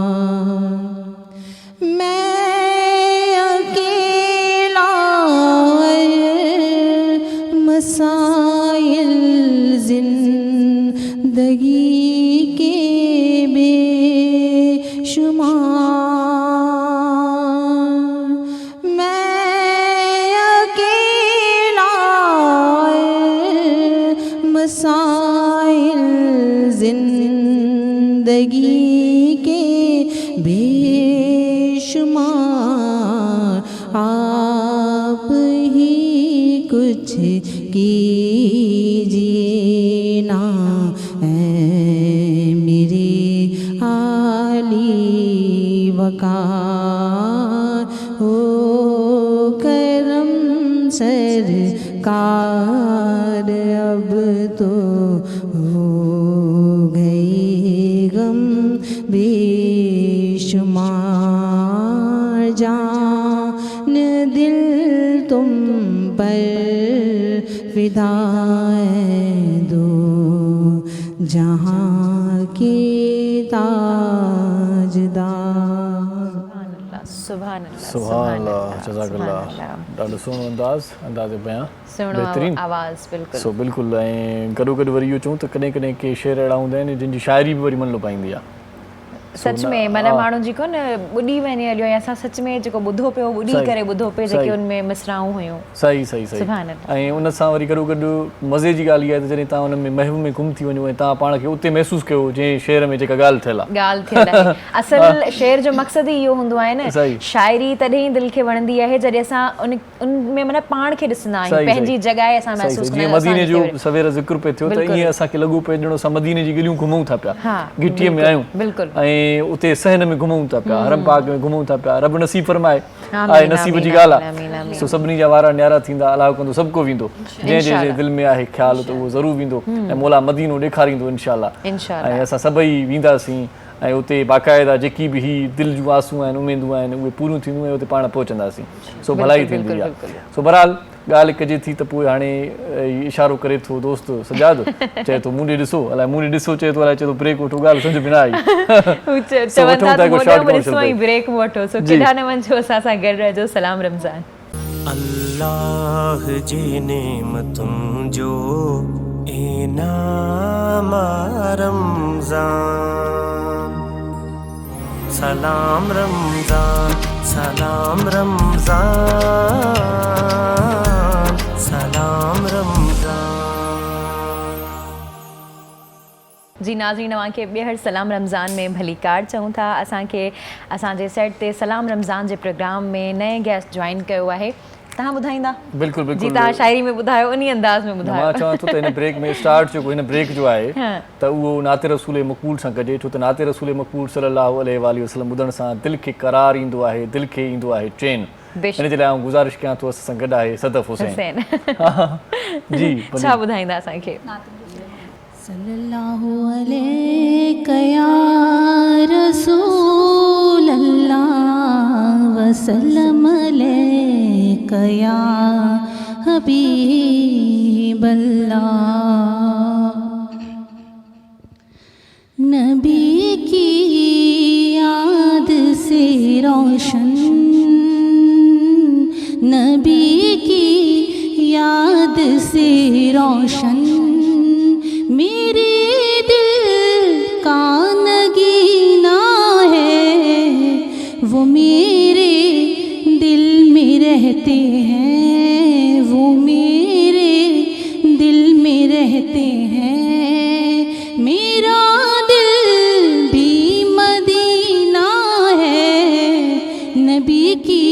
मैं अकेला मसाइल ज़िंदगी के बेशुमार, मैं अकेला मसाइल ज़िंदगी के बेशुमार, आप ही कुछ कीजिए ना ऐ मेरे आली वकार, हो करम सरकार, अब तो हो गए गम बेशुमार, जान दिल तुम पर फिदा है दो जहाँ के ताजदार। सुभान अल्लाह, सुभान अल्लाह, जज़ाकल्लाह। ॾाढो सुहिणो अंदाज़ बयां, सुहिणो आवाज़, बिल्कुलु। सो बिल्कुलु। ऐं गॾो गॾु वरी इहो चऊं त कॾहिं कॾहिं के शेर अहिड़ा हूंदा आहिनि जिन जी शाइरी बि वरी मन लुभाईंदी आहे। सच में माना माण्हू जेको न ॿुॾी वञे हलियो, या असां सच में जेको ॿुधो पियो ॿुॾी करे ॿुधो पियो, जेके उनमें मिसराऊं हुयूं। सही सही सही। ऐं उन सां वरी गॾो गॾु मज़े जी ॻाल्हि इहा आहे त जॾहिं तव्हां उन में महव में गुम थी वञो ऐं तव्हां पाण खे उते महसूसु कयो जंहिं शेर में जेका ॻाल्हि थियल आहे। असल शेर जो मक़सदु ई इहो हूंदो आहे न, शाइरी तॾहिं ई दिलि खे वणंदी आहे जॾहिं असां उनमें माना पाण खे ॾिसंदा आहियूं, पंहिंजी जॻह असां महसूसु कंदा आहियूं। मदीने जो सवेर ज़िक्र पियो थियो त ईअं असांखे लॻो पियो ॼणो असां मदीने जी गलियूं घुमूं था पिया, घिटीअ में आहियूं ऐं उते सहन में घुमूं था पिया, हरम पाक में घुमूं था पिया। रब नसीब फरमाए, आहे नसीब जी ॻाल्हि आहे। सो सभिनी जा वारा न्यारा थींदा, अलाह कंदो सभु को वेंदो, जंहिं जंहिं दिलि में आहे ख़्यालु त उहो ज़रूरु वेंदो ऐं मौला मदीनो ॾेखारींदो इंशाअल्लाह। ऐं असां सभई वेंदासीं ऐं उते बाक़ाइदा जेकी बि ही दिलि जूं आसूं आहिनि, उमेदूं आहिनि, उहे पूरियूं थींदियूं ऐं उते पाण पहुचंदासीं। सो भलाई थींदी आहे। सो बहरहाल ॻाल्हि कजे थी त पोइ हाणे इशारो करे थो दोस्त सजाद, चए थो मूं ॾे ॾिसो, अलाए मूं ॾे ॾिसो चए थो, अलाए चए थो ब्रेक वठो, ॻाल्हि सम्झ में न आई। ब्रेक वठो, सो केॾा न वञो, असां सां गॾु रहिजो। सलाम रमज़ान। अल्लाह जी नेमतुनि जो इनाम रमज़ान, सलाम रमज़ान, सलाम रमज़ान, सलाम रमज़ान। जी नाज़रीन, तव्हांखे ॿीहर सलाम रमज़ान में भली कार चऊं था। असांखे असांजे सेट ते सलाम रमज़ान जे प्रोग्राम में नए गेस्ट जॉइन कयो आहे। तव्हां ॿुधाईंदा? बिल्कुलु बिल्कुलु। जी तव्हां शाइरी में ॿुधायो, उन अंदाज़ में ॿुधायो। मां चवां थो त हिन ब्रेक में स्टार्ट जेको हिन ब्रेक जो आहे त उहो नाते रसूल मक़बूल सां कजे, छो त नाते रसूल मक़बूल सल्लल्लाहु अलैहि वसल्लम ॿुधण सां दिलि खे करार ईंदो आहे, दिलि खे ईंदो आहे चैन। हिन जे लाइ आउं गुज़ारिश कयां थो, असां सां गॾु आहे सदफ़ हुसैन। जी छा ॿुधाईंदा असांखे? सल्लल्लाहु अलैहि या रसूल अल्लाह वसल्लम अलैका या हबीब अल्लाह। नबी की याद से रोशन, नबी की याद से रोशन मेरे दिल का नगीना है, वो मेरे दिल में रहते हैं, वो मेरे दिल में रहते हैं। मेरा दिल भी मदीना है, नबी की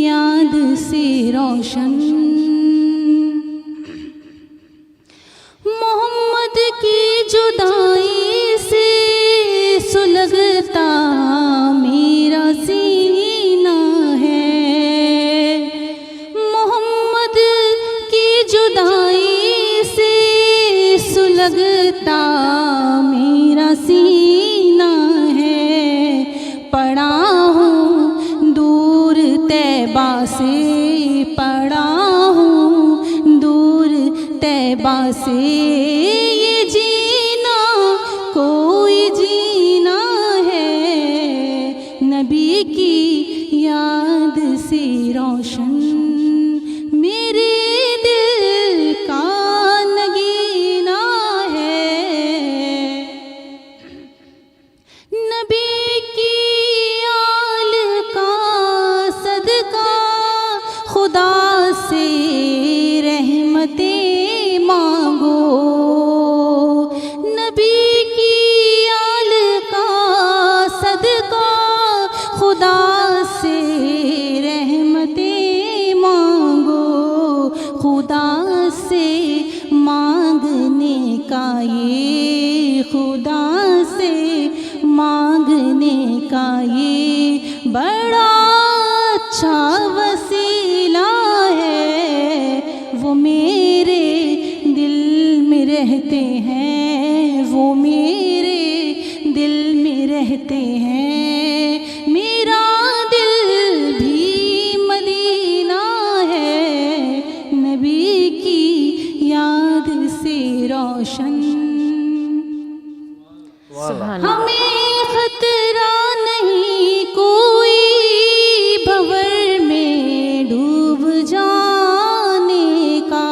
याद से रोशन। मोहम्मद की जुदाई से सुलगता मेरा सीना है, मोहम्मद की जुदाई से सुलगता मेरा सीना है। पड़ा तैबा से पड़ा हूँ, दूर तैबा से ये जीना कोई जीना है, नबी की याद से रोशन मेरे दिल का नगीना है, नबी की आल का सदका खुदा से रहमतें मांगो, नबी की आल का सदका खुदा से रहमतें मांगो, खुदा से मांगने का ये, खुदा से मांगने का ये बड़ा अच्छा वसीला है, वो मेरे दिल में रहते हैं, वो मेरे दिल में रहते हैं, मेरा दिल भी मदीना है, नबी की याद से रोशन। हमें खतरा नहीं कोई भंवर में डूब जाने का,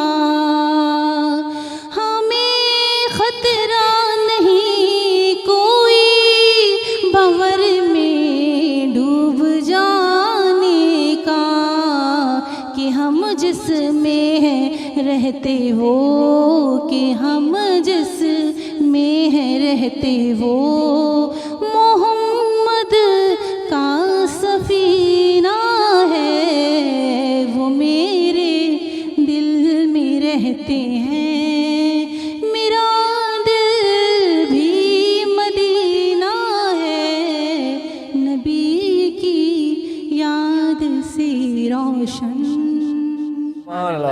हमें खतरा नहीं कोई भंवर में डूब जाने का, कि हम जिसमें हैं रहते हो, कि हम जिस में है रहते हो, मोहम्मद का सफीना है, वो मेरे दिल में रहते हैं, मेरा दिल भी मदीना है, नबी की याद से रोशन।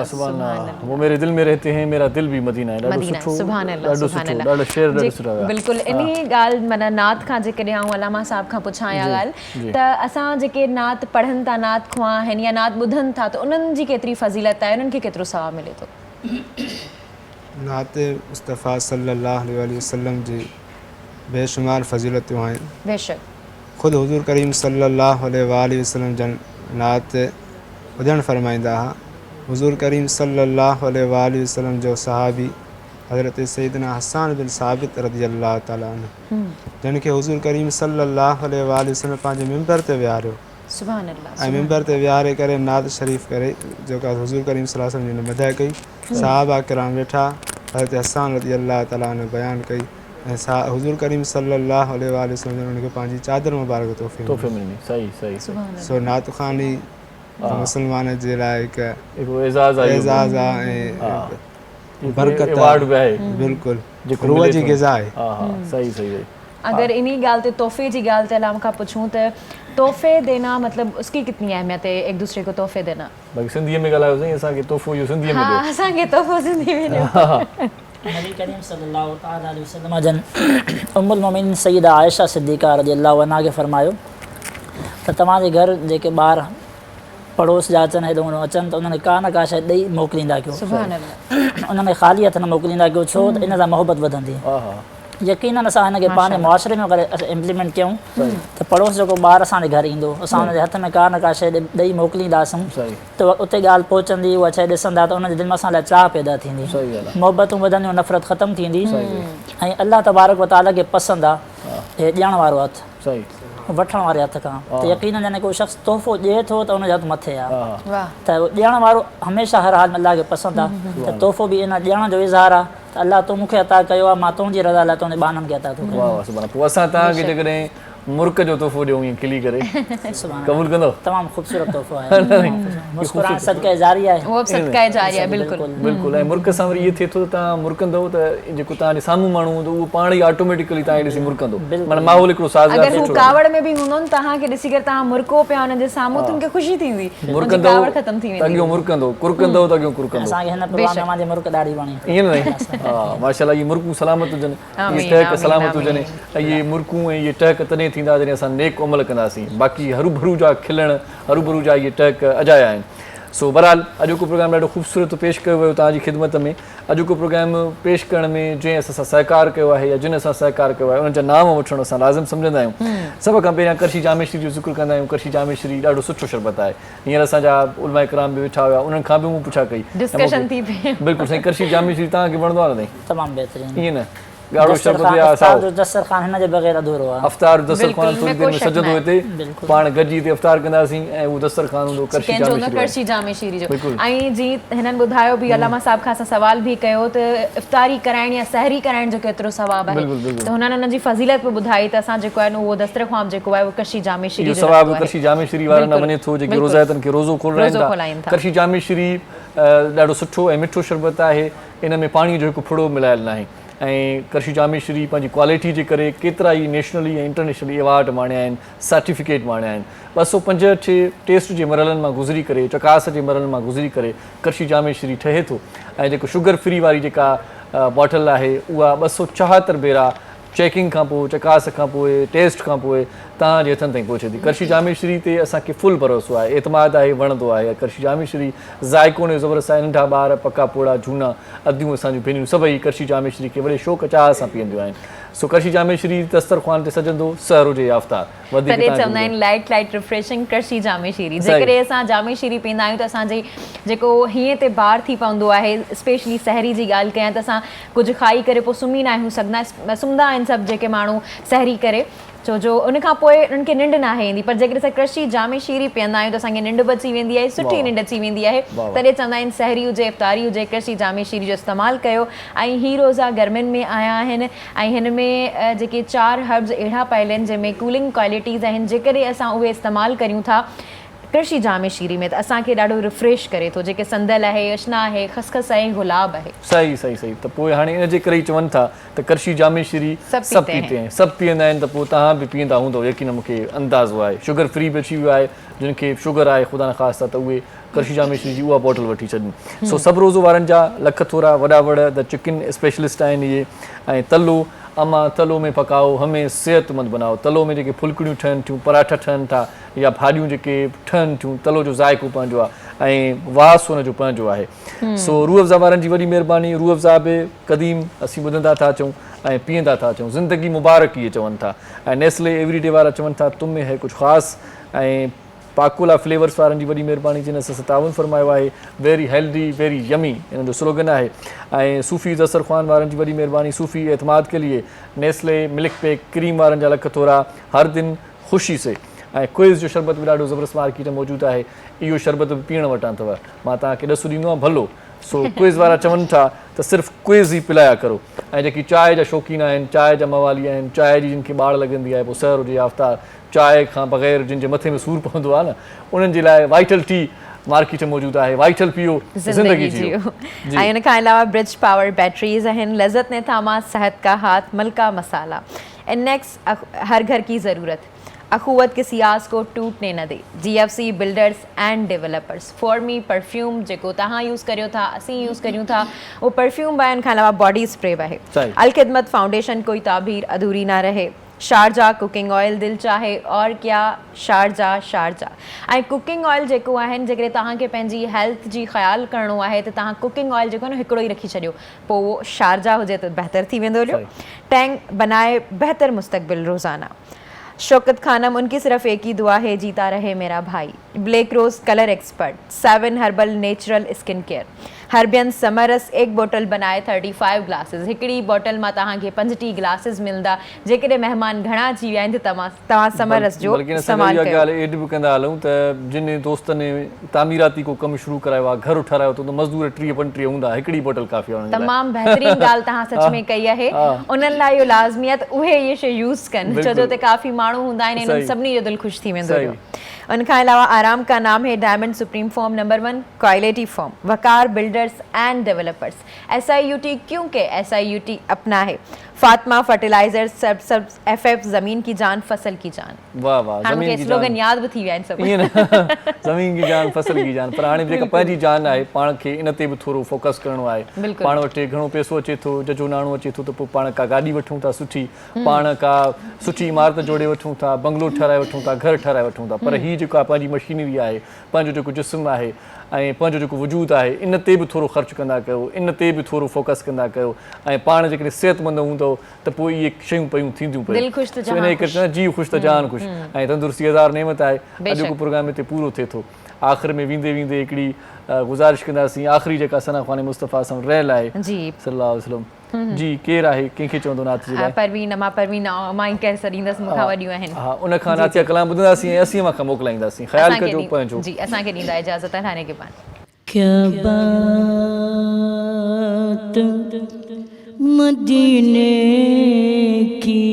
सुभान अल्लाह, वो मेरे दिल में रहते हैं, मेरा दिल भी मदीना है। मदीना है, सुभान अल्लाह, सुभान अल्लाह। ॾाढो शेर ॾाढो सुठो आहे। बिल्कुलु इन्ही ॻाल्हि माना नात खां जेकॾहिं आऊं अलामा साहिब खां पुछां इहा ॻाल्हि, त असां जेके नात पढ़नि था, नात ख़्वां आहिनि या नात ॿुधनि था, त उन्हनि जी केतिरी फ़ज़ीलत आहे, उन्हनि खे केतिरो सवाबु मिले थो? नात मुस्तफ़ा सल्लल्लाहु अलैहि वसल्लम जी बेशुमार फ़ज़ीलतूं आहिनि। बेशक ख़ुदि हुज़ूर करीम सल्लल्लाहु अलैहि वसल्लम जन नात ॿुधणु फ़रमाईंदा हुआ। हुज़ूर करीम सल्लल्लाहु अलैहि वसल्लम जो सहाबी हज़रत सैयदना हसन बिन साबित रज़ियल्लाहु तआला अन्हु, जिन खे हुज़ूर करीम सल्लल्लाहु अलैहि वसल्लम पंहिंजे मिंबर ते विहारियो, सुभान अल्लाह, ऐं मिंबर ते विहारे करे नात शरीफ़ करे जेका हुज़ूर करीम सल्लल्लाहु अलैहि वसल्लम जी मदह कई, सहाबा किराम वेठा, हज़रत हसन रज़ियल्लाहु तआला अन्हु बयानु कई, ऐं हुज़ूर करीम सल्लल्लाहु अलैहि वसल्लम ने उनखे पंहिंजी चादर मुबारक तोहफ़े मिली। सही सही। सो नात ख़्वानी मुसलमान जे लाइ हिकु एज़ाज़ आहे ऐं बरकत आहे, बिल्कुलु रूह जी ग़िज़ा आहे। सही सही। अगर इन्हीं ॻाल्हि ते तोहफ़े जी ॻाल्हि ते अलामा खां पुछूं त तोहफ़े देना मतलब उसकी कितनी अहमियत है, एक दूसरे को तोहफ़े देना? बाक़ी सिंधीअ में ॻाल्हायोसीं, असांखे तोहफ़ो इहो सिंधीअ में ॾियो। हाँ, असांखे तोहफ़ो सिंधी में ॾियो। नबी करीम सल्लल्लाहु तआला अलैहि वसल्लम जन उम्मुल मोमिनीन सैयदा आयशा सिद्दीक़ा रज़ियल्लाहु अन्हा खे फरमायो त तव्हांजे घर जेके ॿार पड़ोस जा अचनि हेॾो होॾो अचनि त उन्हनि का न का शइ ॾेई मोकिलींदा कयो, सुभान अल्लाह, उन्हनि खे ख़ाली हथ न मोकिलींदा कयो, छो त इन सां मोहबत वधंदी। यकीनन असां हिन खे पंहिंजे मुआशरे में अगरि असां इम्प्लीमेंट कयूं त पड़ोस जेको ॿार असांजे घर ईंदो, असां हुनजे हथ में का न का शइ ॾेई मोकिलींदासीं त उते ॻाल्हि पहुचंदी, उहा शइ ॾिसंदा त उनजे दिलि में असां लाइ चाह पैदा थींदी, मोहबतूं वधंदियूं, नफ़रत ख़तमु थींदी, ऐं अल्लाह तबारक व तआला खे पसंदि आहे हे ॾियण वारो हथु वठण वारे हथ खां। त यकीनन जॾहिं को शख़्स तोहफ़ो ॾिए थो त उनजो हथु मथे आहे, त ॾियण वारो हमेशह हर हाल में अल्लाह खे पसंदि आहे, त तोहफ़ो बि इन ॾियण जो इज़हार आहे त अल्लाह तूं मूंखे अता कयो आहे, मां तुंहिंजी रज़ा लाइ तुंहिंजे ॿारनि खे अता थो कयां। पोइ असां तव्हांखे जेकॾहिं मुर्क जो तोहफ़ो ॾियूं ईअं खिली करे क़बूल कंदो? तमामु ख़ूबसूरत तोहफ़ो आहे, मुस्कुराइण सदक़े जारिया आहे, उहो बि सदक़े जारिया आहे, बिल्कुलु बिल्कुलु। ऐं मुर्क सां वरी इहो थिए थो त तव्हां मुर्कंदव त जेको तव्हांजे साम्हूं माण्हू हूंदो उहो पाण ई ऑटोमेटिकली तव्हांखे ॾिसी मुर्कंदो, माना माहौल हिकिड़ो साज़गार अगरि हू कावड़ में बि हूंदो न, तव्हांखे ॾिसी करे तव्हां मुर्को पिया हुनजे साम्हूं, तुमखे ख़ुशी थींदी, मुर्कंदो कावड़ ख़तम थी वेंदी, अॻियो मुर्कंदो, कुरकंदो त अॻियो कुरकंदो। असांखे हिन प्रोग्राम में मुंहिंजी मुर्क ॾाढी वणी। ईअं न? हा माशाल्लाह, इहे मुर्कूं सलामत हुजनि, इहे टहक सलामत हुजनि, ऐं इहे मुर्कूं ऐं इहे टहक तॾहिं तॾहिं थींदा जॾहिं असां नेक अमल कंदासीं. बाक़ी हरू भरू जा खिलण, हरू भरू जा इहे टहक अजाया आहिनि. सो बहरहाल अॼु को प्रोग्राम ॾाढो ख़ूबसूरत पेश कयो वियो तव्हांजी ख़िदमत में. अॼु को प्रोग्राम पेश करण में जंहिं असां सां सहकार कयो आहे या जिन असां सहकार कयो आहे उन्हनि जा नाम वठणु असां लाज़िम सम्झंदा आहियूं. सभ खां पहिरियां करशी जामेश्री जो ज़िक्र कंदा आहियूं. करशी जामेश्री ॾाढो सुठो शरबत आहे. हींअर असांजा उलमा इकराम बि वेठा हुआ, उन्हनि खां बि मूं पुछा कई. डिस्कशन थी पई. बिल्कुलु साईं. करशी जामेश्री तव्हांखे वणंदो आहे न? तमामु बहितरीनु. ईअं न ॻाढ़ो शरबत या अफ़्तार जो दस्तरखान हिन जे बग़ैर अधूरो आहे. अफ़्तार दस्तरखान थोरी देरि में सजंदो हिते. पाण गॾिजी हिते अफ़्तार कंदासीं ऐं उहो दस्तरखान हूंदो करशी जामेश्री जो. ऐं जीअं हिननि ॿुधायो बि, अलामा साहिब खां असां सवाल बि कयो त इफ़्तारी कराइण या सहरी कराइण जो केतिरो सवाबु आहे, त हुननि हुनजी फज़ीलत बि ॿुधाई त असां जेको आहे न उहो दस्तरखान जेको आहे उहो करशी जामेश्री जो सवाबु करशी जामेश्री वारनि वञे थो जेके रोज़ायतनि खे रोज़ो खोलाइनि था. करशी जामेश्री ॾाढो सुठो ऐं मिठो शरबत आहे. इन में पाणीअ जो हिकु फुड़ो मिलायल नाहे. ऐं करशी जामेश्री पंहिंजी क्वालिटी जे करे केतिरा ई नेशनली ऐं इंटरनेशनली अवार्ड माणिया आहिनि, सर्टिफिकेट माणिया आहिनि. 265 टेस्ट जे मरहलनि मां गुज़री करे, चकास जे मरहलनि मां गुज़री करे करशी जामेश्री ठहे थो. ऐं जेको शुगर फ्री वारी जेका बॉटल आहे उहा 274 भेरा चेकिंग खां पोइ, चकास खां पोइ, टेस्ट खां पोइ तव्हांजे हथनि ताईं पहुचे थी. करशी जामेश्री ते असांखे फुल भरोसो आहे, एतमाद आहे, वणंदो आहे. करशी जामेश्री ज़ाइको ने ज़बरदस्त आहे. नंढा ॿार, पका पोड़ा, झूना, अदियूं असांजूं भेनरूं सभई करशी जामेश्री खे वॾे शौक़ चाह सां पीअंदियूं आहिनि. सो करशी जामेश्री दस्तरखान ते सजंदो सहर हुजे या अफ़्तार. तॾहिं चवंदा आहिनि लाइट लाइट रिफ्रेशिंग करशी जामेश्री. जेकॾहिं असां जामेश्री पीअंदा आहियूं त असांजे जेको हीअं ते बार थी पवंदो आहे, स्पेशली सहरी जी ॻाल्हि कयां त असां कुझु खाई करे पोइ सुम्ही न आहियूं सुम्हंदा आहिनि सभु जेके माण्हू सहरी करे, छो जो उन खां पोइ उन्हनि खे निंड न ईंदी. पर जेकॾहिं असां करशी जामेश्री पीअंदा आहियूं त असांखे निंड बि अची वेंदी आहे, सुठी निंड अची वेंदी आहे. तॾहिं चवंदा आहिनि सहरी हुजे, इफ़्तारी हुजे, करशी जामेश्री जो इस्तेमालु कयो. ऐं ही रोज़ा गर्मियुनि में आया आहिनि ऐं हिन में जेके 4 हर्ब्स अहिड़ा पयल आहिनि जंहिंमें कूलिंग क्वालिटीज़ आहिनि. जेकॾहिं असां उहे इस्तेमालु करियूं था करशी जामेश्री में त असांखे ॾाढो रिफ्रेश करे थो. जेके संदल आहे, अशना आहे, खसखस आहे, गुलाब आहे. सही सही सही. त पोइ हाणे इन जे करे ई चवनि था त करशी जामेश्री सभु पीते आहिनि, सभु पीअंदा आहिनि. त पोइ तव्हां बि पीअंदा हूंदव, यकीन मूंखे अंदाज़ो आहे. शुगर फ्री बि अची वियो आहे. जिन खे शुगर आहे ख़ुदा न ख़ासि त उहे करशी जामेश्री जी उहा बॉटल वठी छॾनि. सो सभु रोज़ो वारनि जा लख थोरा वॾा वड़ द चिकन स्पेशलिस्ट आहिनि इहे. ऐं तलो अमा तलो में पकाओ, हमें सेहतमंद बनाओ. तलो में जेके फुलकड़ियूं ठहनि थियूं, पराठा ठहनि था या भाॼियूं जेके ठहनि थियूं, तलो जो ज़ाइको पंहिंजो आहे ऐं वास हुनजो पंहिंजो आहे. सो रूह अफ़ज़ा वारनि जी वॾी महिरबानी. रूह अफ़ज़ा बि क़दीम असीं ॿुधंदा था अचूं ऐं पीअंदा था अचूं. ज़िंदगी मुबारक इहे चवनि था. ऐं नेस्ले एवरीडे वारा चवनि था तुम में है कुझु ख़ासि. ऐं पाकोला फ्लेवर्स वारनि जी वॾी महिरबानी जिन असां ताउन फरमायो आहे. वेरी हेल्दी, वेरी यमी हिन जो स्लोगन आहे. ऐं सूफ़ी दस्तरखान वारनि जी वॾी महिरबानी. सूफ़ी एतमाद के लिए नेस्ले मिल्क पैक क्रीम वारनि जा लख थोरा. हर दिन ख़ुशी से. ऐं क्विज़ जो शरबत बि ॾाढो ज़बरदस्त मार्केट में मौजूदु आहे. इहो शरबत बि पीअण वटां अथव. मां तव्हांखे ॾसु ॾींदो आहियां भलो. सो क्विज़ वारा चवनि था त सिर्फ़ु क्विज़ ई पिलाया करो. ऐं जेकी चांहि जा शौक़ीन आहिनि, चांहि जा मवाली आहिनि, चांहि जी जिन खे ॿाड़ लॻंदी आहे, पोइ सहर हुजे या अफ़्तार, चांहि खां बग़ैर जिन जे मथे में सूरु पवंदो आहे न, उन्हनि जे लाइ वाइटल टी मार्केट में मौजूदु आहे. वाइटल पियो, ज़िंदगी जियो. ऐं हिन खां अलावा ब्रिज पावर बैटरीज़ आहिनि. लज़त ने थामा सेहत का हाथ, मलका मसाला. नेक्स्ट हर घर की ज़रूरत, अखुवत के सियास को टूटने न दे. GFC builders and developers. For me perfume जेको तव्हां यूज़ करियो था, असीं यूज़ करियूं था, उहो परफ्यूम बि आहिनि. खां अलावा बॉडी स्प्रे बि आहे. अलखिदमत फाउंडेशन, कोई ताबीर अधूरी ना रहे. शारजा कुकिंग ऑयल, दिल चाहे और क्या शारजा शारजा. ऐं कुकिंग ऑयल जेको आहिनि, जेकॾहिं तव्हांखे पंहिंजी हेल्थ जी ख़्यालु करिणो आहे त तव्हां कुकिंग ऑयल जेको आहे न हिकिड़ो ई रखी छॾियो. पोइ उहो शारजा हुजे त बहितर थी वेंदो. टैंक बनाए बेहतर मुस्तक़बिल रोज़ाना. शौकत खानम, उनकी सिर्फ एक ही दुआ है, जीता रहे मेरा भाई. Black rose colour expert. 7 herbal natural skin care. Herbion समरस एक बोटल बनाए 35 ग्लासेस. हिकिड़ी बोटल मां तव्हांखे 50 ग्लासेस मिलंदा. जेकॾहिं महिमान घणा अची विया आहिनि त तव्हां समरस जो इस्तेमालु कयो. ॻाल्हि एड बि कंदा हलूं त जिन दोस्तनि तामीराती को कमु शुरू करायो आहे, घर ठारायो त मज़दूर 30-35 हूंदा, हिकिड़ी बोटल काफ़ी आहे. तमामु बहितरीन ॻाल्हि तव्हां सच में कई आहे. उन्हनि लाइ इहो लाज़मी आहे त उहे इहे शइ यूज़ कनि, छो जो त काफ़ी माण्हू हूंदा आहिनि, इन्हनि सभिनी जो दिलि ख़ुशि थी वेंदो. उनखां अलावा आराम का नाम है diamond supreme form number 1 quality form. Waqar builders and developers. SIUT, क्योंकि SIUT अपना है. فاطمہ فرٹیلائزر سب FF زمین کی جان فصل کی جان. واہ واہ ہم کے سلوگن یاد بھی تھی ویا ان سب زمین کی جان فصل کی جان. پر हाणे जेका पंहिंजी जान आहे पाण खे इन ते बि थोरो फोकस करिणो आहे. पाण वटि घणो पैसो अचे थो, जजो नाणो अचे थो, त पोइ पाण का गाॾी वठूं था सुठी, पाण का सुठी इमारत जोड़े वठूं था, बंगलो ठाराए वठूं था, घर ठाराए वठूं था. पर हीअ जेको आहे पंहिंजी मशीनरी आहे, पंहिंजो जेको जिस्म आहे ऐं पंहिंजो जेको वजूद आहे, इन ते बि थोरो ख़र्चु कंदा कयो, इन ते बि थोरो फोकस कंदा कयो. ऐं पाण जेकॾहिं सिहतमंद हूंदो त पोइ इहे शयूं पयूं थींदियूं पयूं. इन करे चवंदा जी ख़ुशि त जान ख़ुशि. ऐं तंदुरुस्ती हज़ार नेमत आहे. अॼु जेको प्रोग्राम हिते पूरो थिए थो, आख़िर में वेंदे वेंदे हिकिड़ी गुज़ारिश कंदासीं, आख़िरी जेका सना ख़ान मुस्तफ़ा सां रहियल आहे सल्लल्लाहु अलैहि वसल्लम जी, केरु आहे, कंहिंखे चवंदो नात जे लाइ? परवीन, मां परवीन मां कैर सरींदसि मूंखां वॾियूं आहिनि. हा, उन खां नातिया कलाम ॿुधंदासीं ऐं असीं मां खां मोकिलाईंदासीं. ख़्यालु कजो पंहिंजो. जी, असांखे ॾींदा इजाज़त हाणे के पाण. क्या बात मदीने की,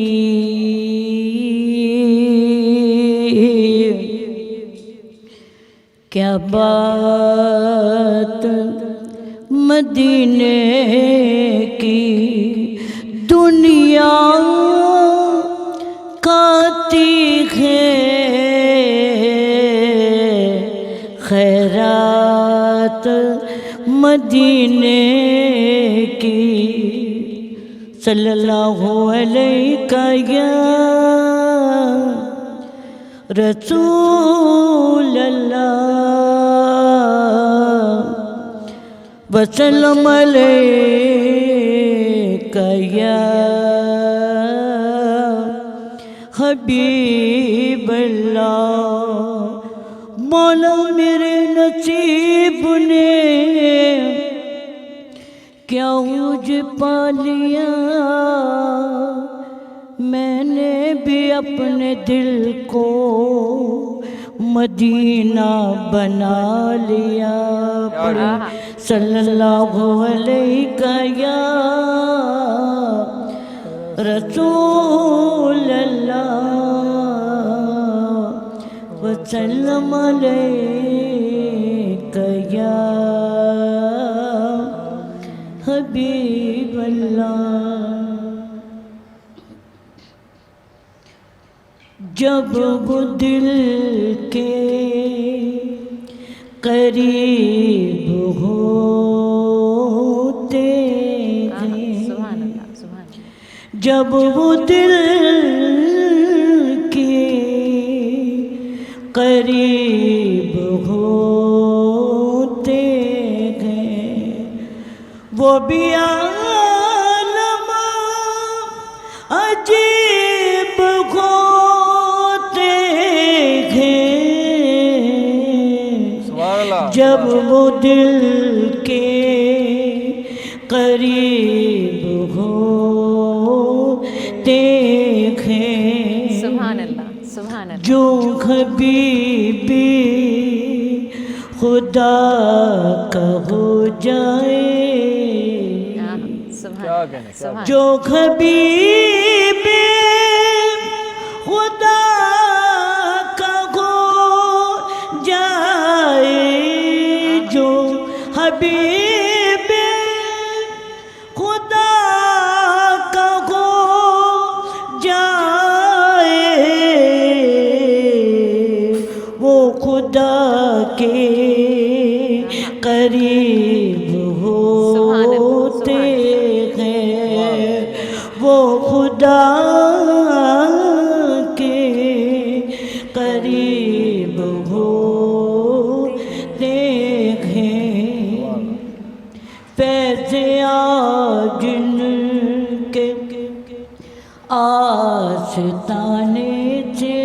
क्या बात मदीने की, दुनिया खाती है खैरात मदीने की. सल्लल्लाहु अलैहि या रसूल अल्लाह वसल्लम अलैका या हबीब अल्लाह. मौला मेरे नसीब ने क्या उज पा लिया, मैंने भी अपने दिल को मदीना बना लिया. सल्लल्लाहु अलैहि या रसूल अल्लाह वसल्लम अलैका या हबीब अल्लाह. जब वो दिल के करीब होते हैं, जब वो दिल के करीब होते हैं, वो भी आलम अजीब होते हैं. जब वो दिल के करीब होते हैं, सुभान अल्लाह, सुभान अल्लाह. जो हबीबी खुदा का हो जाए, जो हबीबी खुदा का हो जाए, जो हबीबी खुदा का हो जाए, वो खुदा के करीब होते हैं, वो खुदा के करीब होते हैं. फैज़े आजिन के आस्ताने से,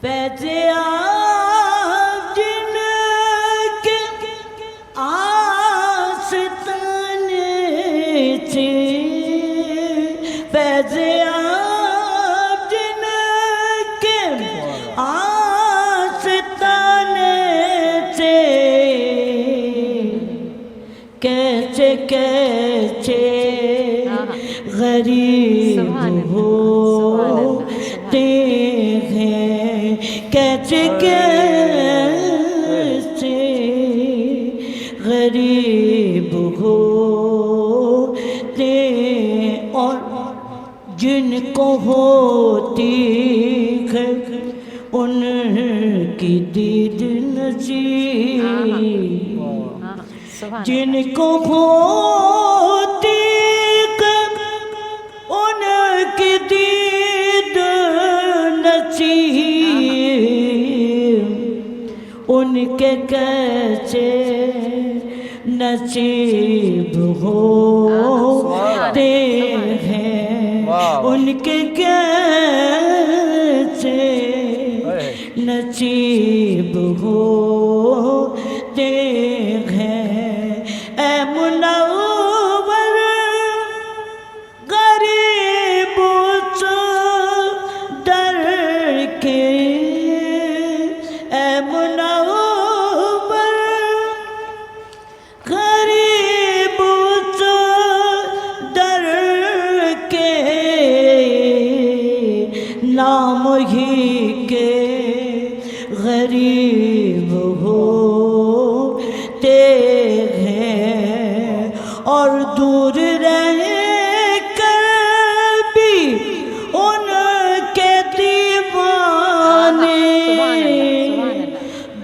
फैज़े आजिन के आस्ताने से, फैज़े आजिन के आस्ताने से, कैसे कैसे गरीब होते हैं, कैसे कैसे गरीब हो کو ہوتی ہے ان کی دید نصیب جن کو ہوتی ہے ان کی دید نصیب ان کے کیسے نصیب ہوتے ہیں ان کے کیسے نصیب ہوتے ہیں اے منور غریب سے در کے اے منور غریب سے در کے نام ہی کے غریب ہوتے ہیں اور دور رہ کر بھی ان کے دیوانے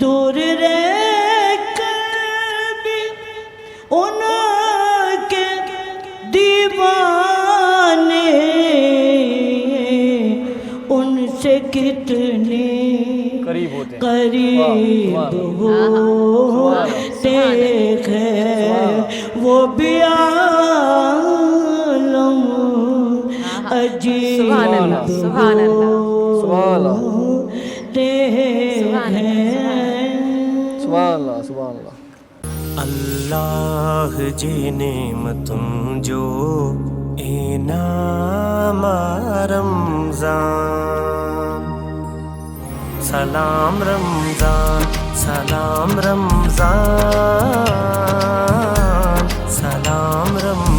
دور رہ کر بھی ان کے دیوانے ان سے کتنے قریب ہوتے ہیں قریب ہوتے ہیں وہ بھی عالم عجیب ہوتے ہیں سبحان اللہ اللہ جی نعمتوں جو انعام رمضان سلام رمضان سلام رمضان سلام رمضان